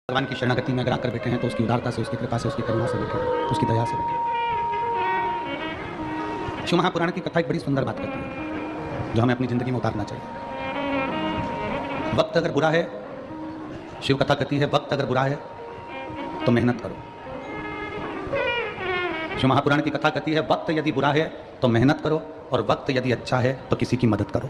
भगवान की शरणागति में अगर आकर बैठे हैं तो उसकी उदारता से, उसकी कृपा से, उसकी करुणा से बैठे, उसकी दया से बैठे। शिव महापुराण की कथा एक बड़ी सुंदर बात करती है जो हमें अपनी जिंदगी में उतारना चाहिए। वक्त अगर बुरा है, शिव कथा कहती है, वक्त अगर बुरा है तो मेहनत करो। शिव महापुराण की कथा कहती है, वक्त यदि बुरा है तो मेहनत करो, और वक्त यदि अच्छा है तो किसी की मदद करो।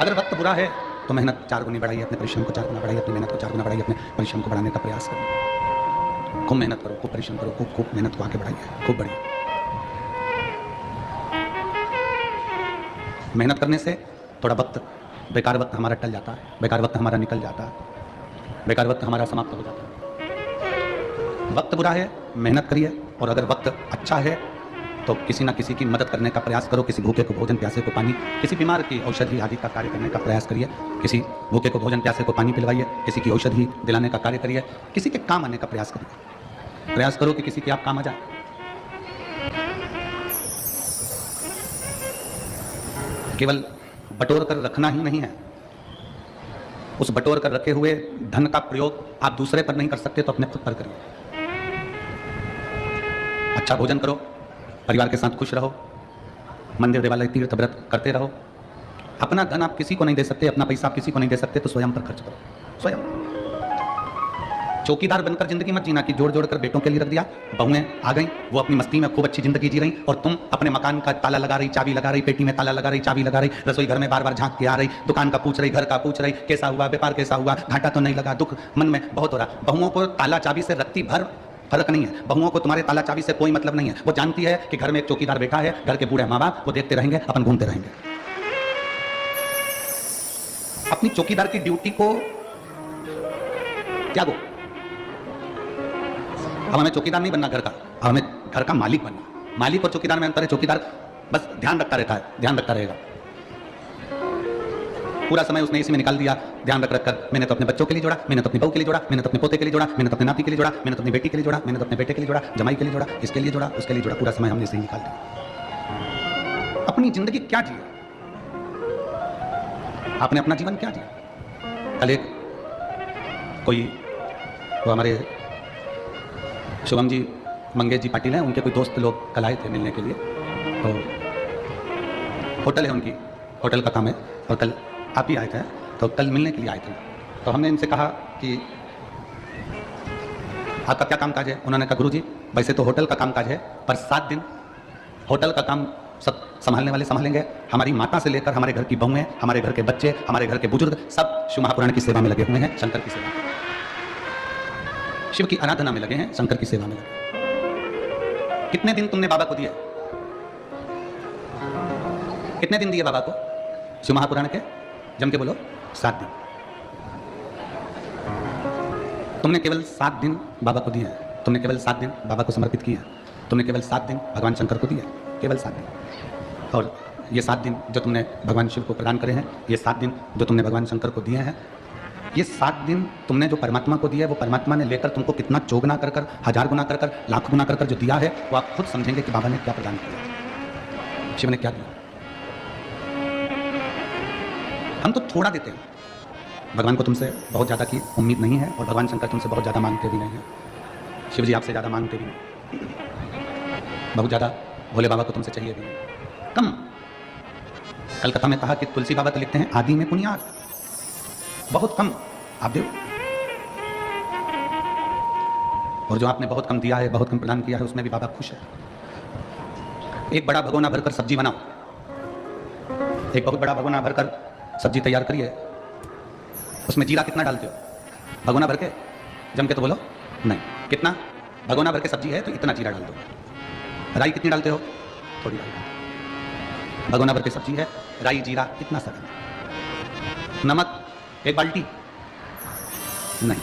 अगर वक्त बुरा है तो मेहनत 4 गुनी बढ़ाइए, अपने परिश्रम को 4 गुना बढ़ाइए, अपनी मेहनत को 4 गुना बढ़ाइए, अपने परिश्रम को बढ़ाने का प्रयास करिए। खूब मेहनत करो, खूब परिश्रम करो, खूब मेहनत को आगे बढ़ाइए, खूब बढ़िए। मेहनत करने से थोड़ा वक्त, बेकार वक्त हमारा टल जाता है, बेकार वक्त हमारा निकल जाता है, बेकार वक्त हमारा समाप्त हो जाता है। वक्त बुरा है, मेहनत करिए, और अगर वक्त अच्छा है तो किसी ना किसी की मदद करने का प्रयास करो। किसी भूखे को भोजन, प्यासे को पानी, किसी बीमार की औषधि आदि का कार्य करने का प्रयास करिए। किसी भूखे को भोजन, प्यासे को पानी पिलवाइए, किसी की औषधि दिलाने का कार्य करिए, किसी के काम आने का प्रयास करिए। प्रयास करो कि किसी के आप काम आ जाए। केवल बटोर कर रखना ही नहीं है, उस बटोर कर रखे हुए धन का प्रयोग आप दूसरे पर नहीं कर सकते तो अपने खुद पर करिए। अच्छा भोजन करो, परिवार के साथ खुश रहो, मंदिर देवालय तीर्थ व्रत करते रहो। अपना धन आप किसी को नहीं दे सकते, अपना पैसा आप किसी को नहीं दे सकते, तो स्वयं पर खर्च करो। स्वयं चौकीदार बनकर जिंदगी मत जीना कि जोड़ जोड़ कर बेटों के लिए रख दिया, बहुएं आ गई, वो अपनी मस्ती में खूब अच्छी जिंदगी जी रही, और तुम अपने मकान का ताला लगा रही, चाबी लगा रही, पेटी में ताला लगा रही, चाबी लगा रही, रसोई घर में बार बार झांक के आ रही, दुकान का पूछ रही, घर का पूछ रही, कैसा हुआ, व्यापार कैसा हुआ, घाटा तो नहीं लगा, दुख मन में बहुत हो रहा। बहुओं को ताला चाबी से रत्ती भर फर्क नहीं है। बहुओं को तुम्हारे ताला चाबी से कोई मतलब नहीं है। वो जानती है कि घर में एक चौकीदार बैठा है, घर के बूढ़े माँ बाप वो देखते रहेंगे, अपन घूमते रहेंगे। अपनी चौकीदार की ड्यूटी को त्यागो। अब हमें चौकीदार नहीं बनना घर का, अब हमें घर का मालिक बनना। मालिक और चौकीदार में अंतर है। चौकीदार बस ध्यान रखता रहता है, ध्यान रखता रहेगा, पूरा समय उसने इसी में निकाल दिया, ध्यान रख कर मैंने तो अपने बच्चों के लिए जोड़ा, मैंने तो अपनी बहू के लिए जोड़ा, मैंने तो अपने पोते के लिए जोड़ा, मैंने तो अपने नाती के लिए जोड़ा, मैंने तो अपनी बेटी के लिए जोड़ा, मैंने तो अपने बेटे के लिए जोड़ा, जमाई के लिए जोड़ा, इसके लिए जोड़ा, उसके लिए जोड़ा। पूरा समय हमने इसे ही निकाल दिया। अपनी जिंदगी क्या जिए, आपने अपना जीवन क्या जिया। कल एक कोई वो हमारे शुभम जी, मंगेश जी पाटिल हैं, उनके कोई दोस्त लोग कल आए थे मिलने के लिए। तो होटल है उनकी, होटल का काम है, और कल आप ही आए थे, तो कल मिलने के लिए आए थे। तो हमने इनसे कहा कि आपका क्या काम काज है। उन्होंने कहा, गुरुजी वैसे तो होटल का काम काज है, पर 7 दिन होटल का काम सब संभालने वाले संभालेंगे। हमारी माता से लेकर हमारे घर की बहुएं, हमारे घर के बच्चे, हमारे घर के बुजुर्ग सब शिव महापुराण की सेवा में लगे हुए हैं, शंकर की सेवा, शिव की आराधना में लगे हैं, शंकर की सेवा में लगे। कितने दिन तुमने बाबा को दिए, कितने दिन दिए बाबा को शिव महापुराण के? जम के बोलो, 7 दिन। तुमने केवल 7 दिन बाबा को दिए हैं, तुमने केवल 7 दिन बाबा को समर्पित किए हैं, तुमने केवल 7 दिन भगवान शंकर को दिए, केवल 7 दिन। और ये 7 दिन जो तुमने भगवान शिव को प्रदान करे हैं, ये 7 दिन जो तुमने भगवान शंकर को दिए हैं, ये 7 दिन तुमने जो परमात्मा को दिया है, वो परमात्मा ने लेकर तुमको कितना चौगुना कर कर, 1000 गुना कर कर, लाख गुना कर कर जो दिया है, वो आप खुद समझेंगे कि बाबा ने क्या प्रदान किया, शिव ने क्या दिया। हम तो थोड़ा देते हैं, भगवान को तुमसे बहुत ज़्यादा की उम्मीद नहीं है, और भगवान शंकर तुमसे बहुत ज़्यादा मांगते भी नहीं है, शिव जी आपसे ज़्यादा मांगते भी नहीं, बहुत ज़्यादा भोले बाबा को तुमसे चाहिए भी नहीं, कम। कल कथा में कहा कि तुलसी बाबा तो लिखते हैं, आदि में पुनियाद, बहुत कम आप दो। और जो आपने बहुत कम दिया है, बहुत कम प्रदान किया है, उसमें भी बाबा खुश है। एक बड़ा भगोना भरकर सब्जी बनाओ, एक बहुत बड़ा भगोना भरकर सब्जी तैयार करिए, उसमें जीरा कितना डालते हो? भगोना भर के, जम के तो बोलो नहीं, कितना? भगोना भर के सब्जी है तो इतना जीरा डाल दो। राई कितनी डालते हो? थोड़ी डाल दो। भगोना भर के सब्जी है, राई जीरा कितना सा? नमक 1 बाल्टी नहीं,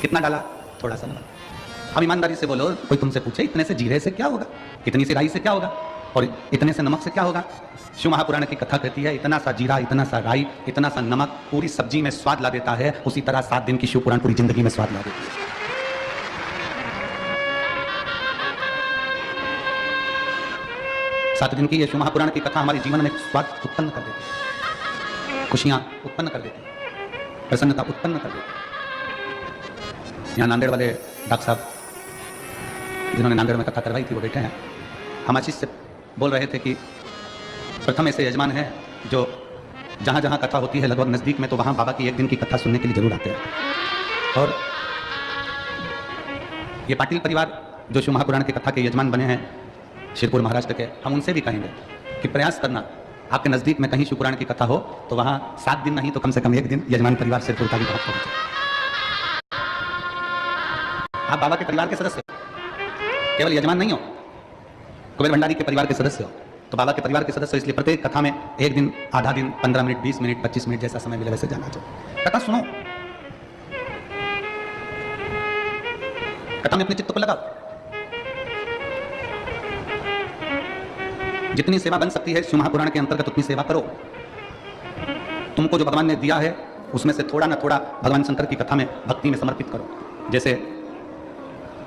कितना डाला? थोड़ा सा नमक। अब ईमानदारी से बोलो, कोई तुमसे पूछे इतने से जीरे से क्या होगा, इतनी सी राई से क्या होगा, और इतने से नमक से क्या होगा? शिव महापुराण की कथा कहती है, इतना सा जीरा, इतना सा राई, इतना सा नमक पूरी सब्जी में स्वाद ला देता है। उसी तरह 7 दिन की शिव पुराण पूरी जिंदगी में स्वाद ला देती है। 7 दिन की ये शिव महापुराण की कथा हमारे जीवन में स्वाद उत्पन्न कर देती है, खुशियां उत्पन्न कर देती है, प्रसन्नता उत्पन्न कर देती है। यहाँ नांदेड़ वाले डॉक्टर साहब जिन्होंने नांदेड़ में कथा करवाई थी वो बैठे हैं। हम आशीष से बोल रहे थे कि प्रथम ऐसे यजमान हैं जो जहाँ जहाँ कथा होती है लगभग नज़दीक में, तो वहाँ बाबा की एक दिन की कथा सुनने के लिए जरूर आते हैं। और ये पाटिल परिवार जो शिव महापुराण की कथा के यजमान बने हैं शिरपुर महाराष्ट्र के, हम उनसे भी कहेंगे कि प्रयास करना आपके नज़दीक में कहीं शिवपुराण की कथा हो तो वहाँ 7 दिन नहीं तो कम से कम 1 दिन यजमान परिवार शिरपुर का भी बहुत पहुँचे। आप बाबा के परिवार के सदस्य हो, केवल यजमान नहीं हो, कुबेर भंडारी के परिवार के सदस्य हो, तो बाबा के परिवार के सदस्य, इसलिए प्रत्येक कथा में 1 दिन, आधा दिन, 15 मिनट, 20 मिनट, 25 मिनट जैसा समय मिले वैसे जाना चाहिए। कथा सुनो, कथा में अपने चित्त को लगाओ, जितनी सेवा बन सकती है शिव महापुराण के अंतर्गत उतनी सेवा करो। तुमको जो भगवान ने दिया है उसमें से थोड़ा ना थोड़ा भगवान शंकर की कथा में भक्ति में समर्पित करो। जैसे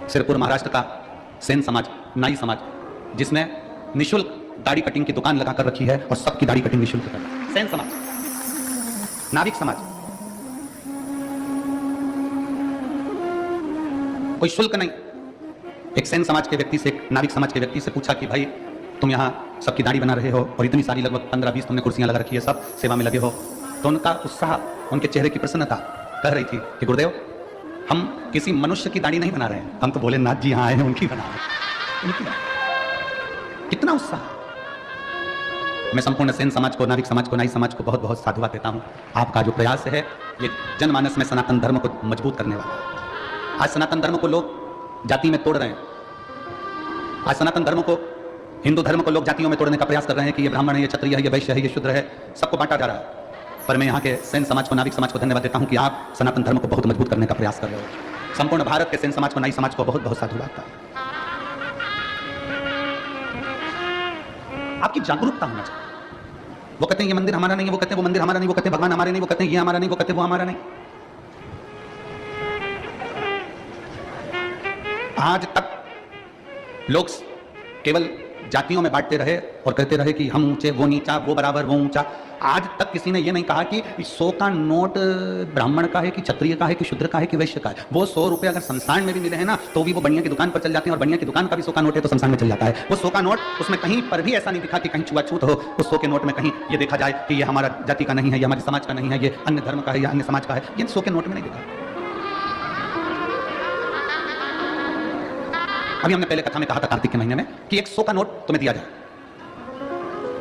सिरपुर महाराष्ट्र का सेन समाज, नाई समाज, जिसने निशुल्क दाढ़ी कटिंग की दुकान लगाकर रखी है और सबकी दाढ़ी कटिंग निशुल्क कर, सेन समाज, नाविक समाज, कोई शुल्क नहीं। एक सेन समाज के व्यक्ति से, एक नाविक समाज के व्यक्ति से पूछा कि भाई तुम यहाँ सबकी दाढ़ी बना रहे हो और इतनी सारी लगभग 15-20 तुमने कुर्सियां लगा रखी है, सब सेवा में लगे हो, तो उनका उत्साह, उनके चेहरे की प्रसन्नता कह रही थी कि गुरुदेव हम किसी मनुष्य की दाढ़ी नहीं बना रहे हैं, हम तो भोलेनाथ जी यहाँ आए हैं उनकी बना रहे हैं। कितना उत्साह! मैं संपूर्ण सेन समाज को, नाविक समाज को, नाई समाज को बहुत बहुत साधुवाद देता हूँ। आपका जो प्रयास है ये जनमानस में सनातन धर्म को मजबूत करने वाला है। आज सनातन धर्म को लोग जाति में तोड़ रहे हैं, आज सनातन धर्म को, हिंदू धर्म को लोग जातियों में तोड़ने का प्रयास कर रहे हैं कि ये ब्राह्मण है, ये क्षत्रिय है, ये वैश्य है, ये शूद्र है, सबको बांटा जा रहा है। पर मैं यहाँ के सेन समाज को, नाविक समाज को धन्यवाद देता हूँ कि आप सनातन धर्म को बहुत मजबूत करने का प्रयास कर रहे हो। संपूर्ण भारत के सेन समाज को, नाई समाज को बहुत बहुत साधुवाद था। आपकी जागरूकता होना चाहिए। वो कहते हैं ये मंदिर हमारा नहीं है, वो कहते हैं वो मंदिर हमारा नहीं, वो कहते हैं भगवान हमारे नहीं, वो कहते हैं ये हमारा नहीं, वो कहते हैं वो हमारा नहीं। आज तक लोग केवल जातियों में बांटते रहे और कहते रहे कि हम ऊंचे, वो नीचा, वो बराबर, वो ऊंचा। आज तक किसी ने ये नहीं कहा कि 100 का नोट ब्राह्मण का है कि क्षत्रिय का है कि शूद्र का है कि वैश्य का है। वो 100 रुपये अगर शमशान में भी मिले हैं ना तो भी वो बनिया की दुकान पर चल जाते हैं, और बनिया की दुकान का भी 100 का नोट है तो शमशान में चल जाता है। वो 100 का नोट, उसमें कहीं पर भी ऐसा नहीं दिखा कि कहीं छुआछूत हो। उस 100 के नोट में कहीं ये देखा जाए कि ये हमारा जाति का नहीं है, ये हमारे समाज का नहीं है, ये अन्य धर्म का है या अन्य समाज का है, ये 100 के नोट में नहीं दिखा। अभी हमने पहले कथा में कहा था कार्तिक के महीने में कि एक 100 का नोट तुम्हें दिया जाए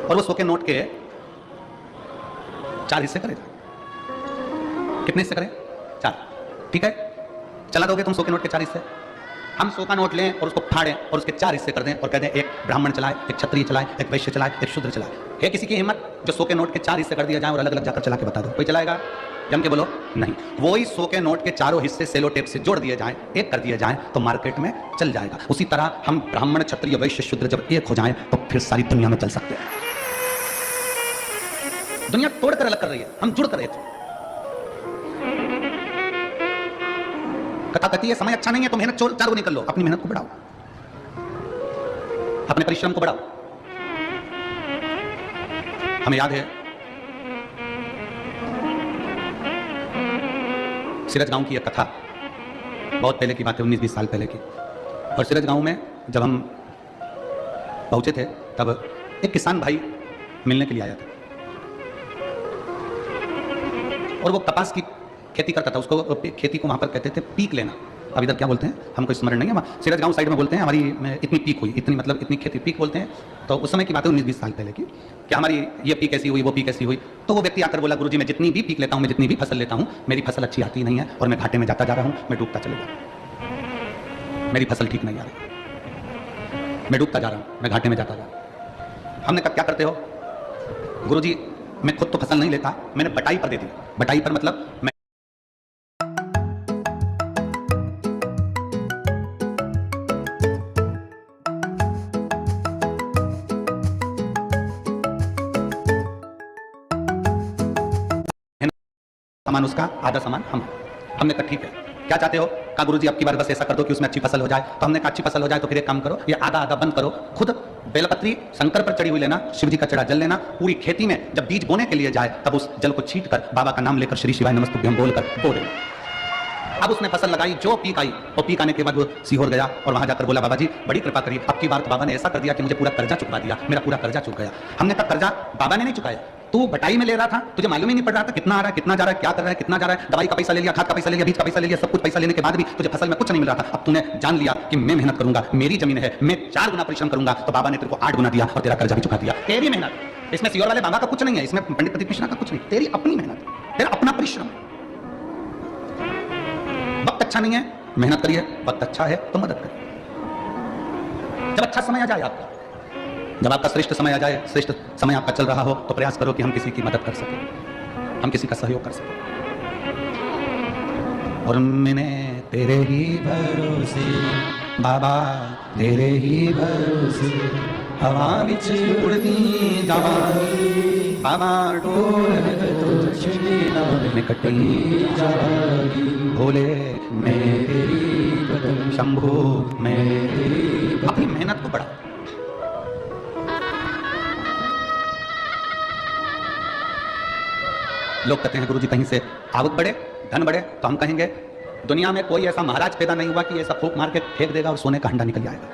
और वो 100 के नोट के 4 हिस्से करे जाए। कितने हिस्से करें? 4। ठीक है, चला दोगे तुम 100 के नोट के 4 हिस्से? हम 100 का नोट लें और उसको फाड़ें और उसके 4 हिस्से कर दें और कह दें एक ब्राह्मण चलाए, एक क्षत्रिय चलाए, एक वैश्य चलाए, एक शूद्र चलाए। है किसी की हिम्मत जो 100 के नोट के 4 हिस्से कर दिया जाए और अलग अलग जाकर चला के बता दो? कोई चलाएगा? जम के बोलो नहीं। वही 100 के नोट के चारों हिस्से सेलो टेप से जोड़ दिए जाएं, एक कर दिए जाएं तो मार्केट में चल जाएगा। उसी तरह हम ब्राह्मण, क्षत्रिय, वैश्य, शूद्र जब एक हो जाएं तो फिर सारी दुनिया में चल सकते हैं। दुनिया तोड़कर अलग कर रही है, हम जुड़ कर रहे थे। कथा कहती है समय अच्छा नहीं है तो मेहनत 4 गुनी कर लो। अपनी मेहनत को बढ़ाओ, अपने परिश्रम को बढ़ाओ। हमें याद है सिरज गांव की एक कथा, बहुत पहले की बात है, 19-20 साल पहले की। और सिरज गांव में जब हम पहुंचे थे तब एक किसान भाई मिलने के लिए आया था और वो कपास की खेती करता था। उसको खेती को वहाँ पर कहते थे पीक लेना। अब इधर क्या बोलते हैं हमको स्मरण नहीं है, सिरज गांव साइड में बोलते हैं हमारी इतनी पीक हुई, इतनी मतलब इतनी खेती, पीक बोलते हैं। तो उस समय की बात है 19-20 साल पहले की, कि हमारी ये पीक ऐसी हुई, वो पीक ऐसी हुई। तो वो व्यक्ति आकर बोला गुरुजी मैं जितनी भी पीक लेता हूँ, मैं जितनी भी फसल लेता हूँ, मेरी फसल अच्छी आती नहीं है और मैं घाटे में जाता जा रहा हूँ, मैं डूबता चले जा रहा हूँ, मेरी फसल ठीक नहीं आ रही, मैं डूबता जा रहा हूँ, मैं घाटे में जाता जा रहा हूँ। हमने कहा क्या करते हो? गुरुजी मैं खुद तो फसल नहीं लेता, मैंने बटाई पर दे दी। बटाई पर मतलब मैं सामान उसका, आधा सामान हमने कहा ठीक है, क्या चाहते हो? कहा गुरुजी अब की बार बस ऐसा कर दो कि उसमें अच्छी फसल हो जाए। तो हमने कहा अच्छी फसल हो जाए तो फिर एक काम करो, ये आधा आधा बंद करो, खुद बेलपत्री शंकर पर चढ़ी हुई लेना, शिव जी का चढ़ा जल लेना, पूरी खेती में जब बीज बोने के लिए जाए तब उस जल को छीट कर बाबा का नाम लेकर श्री शिवाय नमस्तुभ्यम बोलकर बो देना। अब उसने फसल लगाई, जो पीक आई, और पीक आने के बाद वो सीहोर गया और वहां जाकर बोला, बाबा जी बड़ी कृपा करिए, अब की बार तो बाबा ने ऐसा कर दिया कि मुझे पूरा कर्जा चुका दिया, मेरा पूरा कर्जा चुक गया। हमने कहा कर्जा बाबा ने नहीं चुकाया, तू बटाई में ले रहा था, तुझे मालूम ही नहीं पड़ रहा था कितना आ रहा है, कितना जा रहा है, क्या कर रहा है, कितना जा रहा है, दवाई का पैसा ले लिया, खाद का पैसा ले लिया, बीज का पैसा ले लिया, सब कुछ पैसा लेने के बाद भी तुझे फसल में कुछ नहीं मिल रहा था। अब तूने जान लिया कि मैं मेहनत करूंगा, मेरी जमीन है, मैं 4 गुना परिश्रम करूंगा, तो बाबा ने तेरे को 8 गुना दिया और तेरा कर्जा भी चुका दिया। तेरी मेहनत, इसमें सीहोर वाले बाबा का कुछ नहीं है, इसमें पंडित प्रदीप मिश्रा का कुछ नहीं, तेरी अपनी मेहनत, तेरा अपना परिश्रम। वक्त अच्छा नहीं है, मेहनत करिए, वक्त अच्छा है तो मदद करिए। जब अच्छा समय आ जाए आपका, जब आपका श्रेष्ठ समय आ जाए, श्रेष्ठ समय आपका चल रहा हो, तो प्रयास करो कि हम किसी की मदद कर सकें, हम किसी का सहयोग कर सकें। और मैंने तेरे ही भरोसे बाबा, तेरे ही भरोसे हवा विच उड़ती जावागी, बाबा डोर में कटी जावागी, भोले मैं तेरी शंभू मैं तेरी। अपनी मेहनत को बढ़ाओ। लोग कहते हैं गुरुजी कहीं से आवक बढ़े, धन बढ़े, तो हम कहेंगे दुनिया में कोई ऐसा महाराज पैदा नहीं हुआ कि ऐसा फूंक मार के फेंक देगा और सोने का हंडा निकल जाएगा।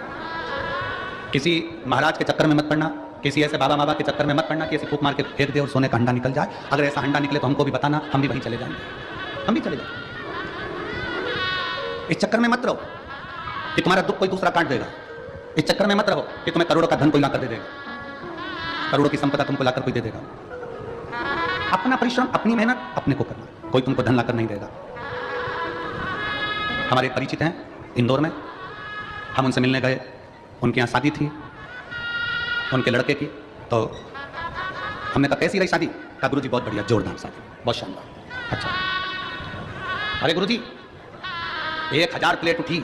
किसी महाराज के चक्कर में मत पड़ना, किसी ऐसे बाबा बाबा के चक्कर में मत पड़ना कि ऐसे फूंक मार के फेंक दे और सोने का हंडा निकल जाए। अगर ऐसा हंडा निकले तो हमको भी बताना, हम भी वहीं चले जाएंगे, हम भी चले जाएंगे। इस चक्कर में मत रहो कि तुम्हारा दुख कोई दूसरा काट देगा, इस चक्कर में मत रहो कि तुम्हें करोड़ों का धन कोई लाकर दे देगा, करोड़ों की संपदा तुमको लाकर कोई दे देगा। अपना परिश्रम, अपनी मेहनत अपने को करना, कोई तुमको धन लाकर नहीं देगा। हमारे परिचित हैं इंदौर में, हम उनसे मिलने गए, उनके यहाँ शादी थी उनके लड़के की, तो हमने कहा कैसी रही शादी? कहा गुरुजी बहुत बढ़िया, जोरदार शादी, बहुत शानदार। अच्छा, अरे गुरुजी 1000 प्लेट उठी।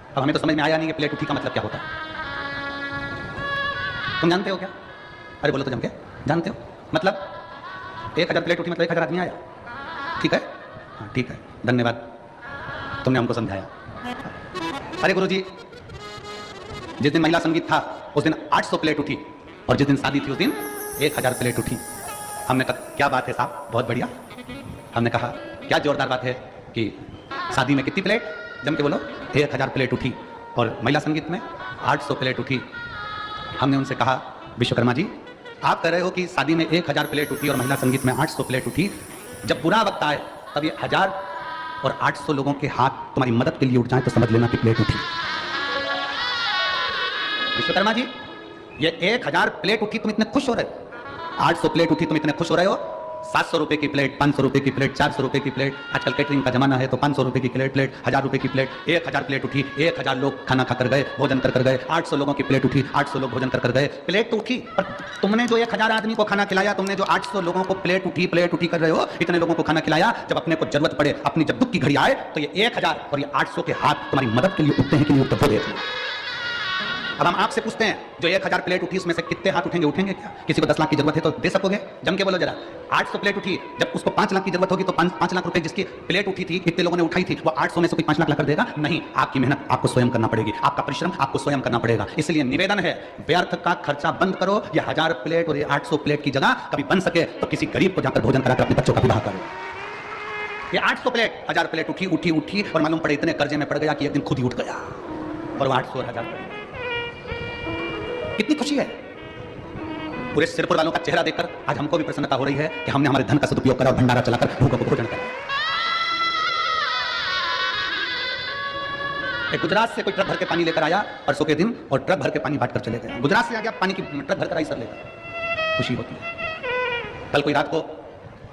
अब हमें तो समझ में आया नहीं कि प्लेट उठी का मतलब क्या होता है। तुम जानते हो क्या? अरे बोलो तो जम के जानते हो मतलब 1000 प्लेट उठी मतलब 1000 आदमी आया, ठीक है? हाँ ठीक है, धन्यवाद, तुमने हमको समझाया। अरे गुरुजी जिस दिन महिला संगीत था उस दिन 800 प्लेट उठी, और जिस दिन शादी थी उस दिन 1000 प्लेट उठी। हमने कहा क्या बात है साहब, बहुत बढ़िया। हमने कहा क्या जोरदार बात है कि शादी में कितनी प्लेट? जम के बोलो 1000 प्लेट उठी, और महिला संगीत में 800 प्लेट उठी। हमने उनसे कहा विश्वकर्मा जी, आप कह रहे हो कि शादी में 1000 प्लेट उठी और महिला संगीत में 800 प्लेट उठी, जब बुरा वक्त आए तब ये 1000 और 800 लोगों के हाथ तुम्हारी मदद के लिए उठ जाए तो समझ लेना कि प्लेट उठी। विश्वकर्मा जी ये 1000 प्लेट उठी तुम इतने खुश हो रहे हो, 800 प्लेट उठी तुम इतने खुश हो रहे हो, 700 रुपए की प्लेट, 500 रुपए की प्लेट, 400 रुपए की प्लेट, आजकल कैटरिंग का जमाना है तो 500 रुपए की प्लेट, 1000 रुपए की प्लेट, 1000 प्लेट उठी, 1000 लोग खाना खाकर गए, भोजन कर गए, 800 लोगों की प्लेट उठी, 800 लोग भोजन कर गए। प्लेट तो उठी, पर तुमने जो 1000 आदमी को खाना खिलाया, तुमने जो 800 लोगों को प्लेट उठी कर रहे हो, इतने लोगों को खाना खिलाया, जब अपने को जरूरत पड़े, अपनी जब दुख की घड़ी आए, तो ये 1000 और ये 800 के हाथ तुम्हारी मदद के लिए उठते हैं कि नहीं उठते, वो देखना। अब हम आपसे पूछते हैं जो 1000 प्लेट उठी उसमें से कितने हाथ उठेंगे? उठेंगे क्या? किसी को 10 लाख की जरूरत है तो दे सकोगे? जम के बोलो जरा। 800 प्लेट उठी, जब उसको 5 लाख की जरूरत होगी तो 5 लाख रुपए जिसकी प्लेट उठी थी, कितने लोगों ने उठाई थी, वो 800 में से कोई 5 लाख ला कर देगा? नहीं, आपकी मेहनत आपको स्वयं करना पड़ेगी, आपका परिश्रम आपको स्वयं करना पड़ेगा। इसलिए निवेदन है, व्यर्थ का खर्चा बंद करो। ये 1000 प्लेट और ये 800 प्लेट की जगह कभी बन सके तो किसी गरीब को जाकर भोजन कराकर अपने बच्चों का विवाह करो। ये 800 प्लेट 1000 प्लेट उठी और मालूम पड़े इतने कर्जे में पड़ गया कि एक दिन खुद ही उठ गया, और वो 800 और 1000 कितनी खुशी है। पूरे सिरपुर वालों का चेहरा देखकर आज हमको भी प्रसन्नता हो रही है कि हमने हमारे धन का सदुपयोग करा और भंडारा चलाकर भूखों को भोजन करा। एक गुजरात से कोई ट्रक भर के पानी लेकर आया परसों के दिन, और ट्रक भर के पानी बांट कर चले गए। गुजरात से आ गया पानी की ट्रक भर कर आई सर लेकर, खुशी होती है। कल कोई रात को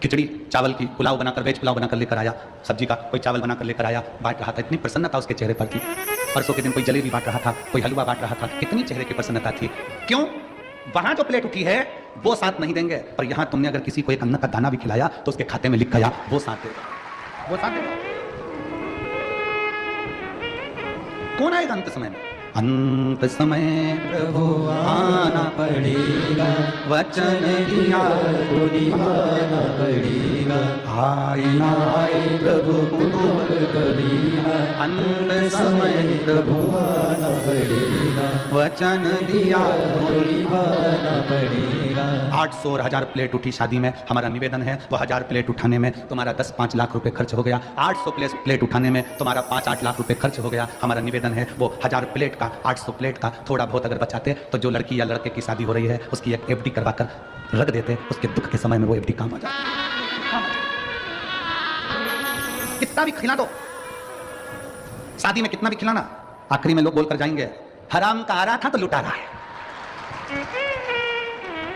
खिचड़ी चावल की पुलाव बनाकर, वेज पुलाव बनाकर लेकर आया, सब्जी का कोई चावल बनाकर लेकर आया, बांट रहा था, इतनी प्रसन्नता उसके चेहरे पर थी। परसों के दिन कोई जलेबी बांट रहा था, कोई हलवा बांट रहा था, कितनी चेहरे की प्रसन्नता थी। क्यों? वहां जो प्लेट उठी है वो साथ नहीं देंगे, पर यहां तुमने अगर किसी को एक अन्न का दाना भी खिलाया तो उसके खाते में लिख गया, वो साथ देगा, वो साथ देगा। कौन आएगा अंत समय में? अंत समय प्रभु आना पड़ेगा, वचन दिया तो निभाना पड़ेगा। आए ना आए प्रभु अंत समय प्रभु वचन दिया पड़ेगा। 800 और 1000 प्लेट उठी शादी में, हमारा निवेदन है वो 1000 प्लेट उठाने में तुम्हारा 10-5 लाख रुपए खर्च हो गया। 800 प्लेट उठाने में तुम्हारा 5-8 लाख रुपए खर्च हो गया। हमारा निवेदन है वो 1000 प्लेट का 800 प्लेट का थोड़ा बहुत अगर बचाते तो जो लड़की या लड़के की शादी हो रही है उसकी एक एफडी करवाकर रख देते, उसके दुख के समय में वो एफडी काम आ जाती। कितना भी खिला दो, शादी में कितना भी खिलाना, आखिरी में लोग बोलकर जाएंगे हराम का आ रहा था तो लुटा रहा है।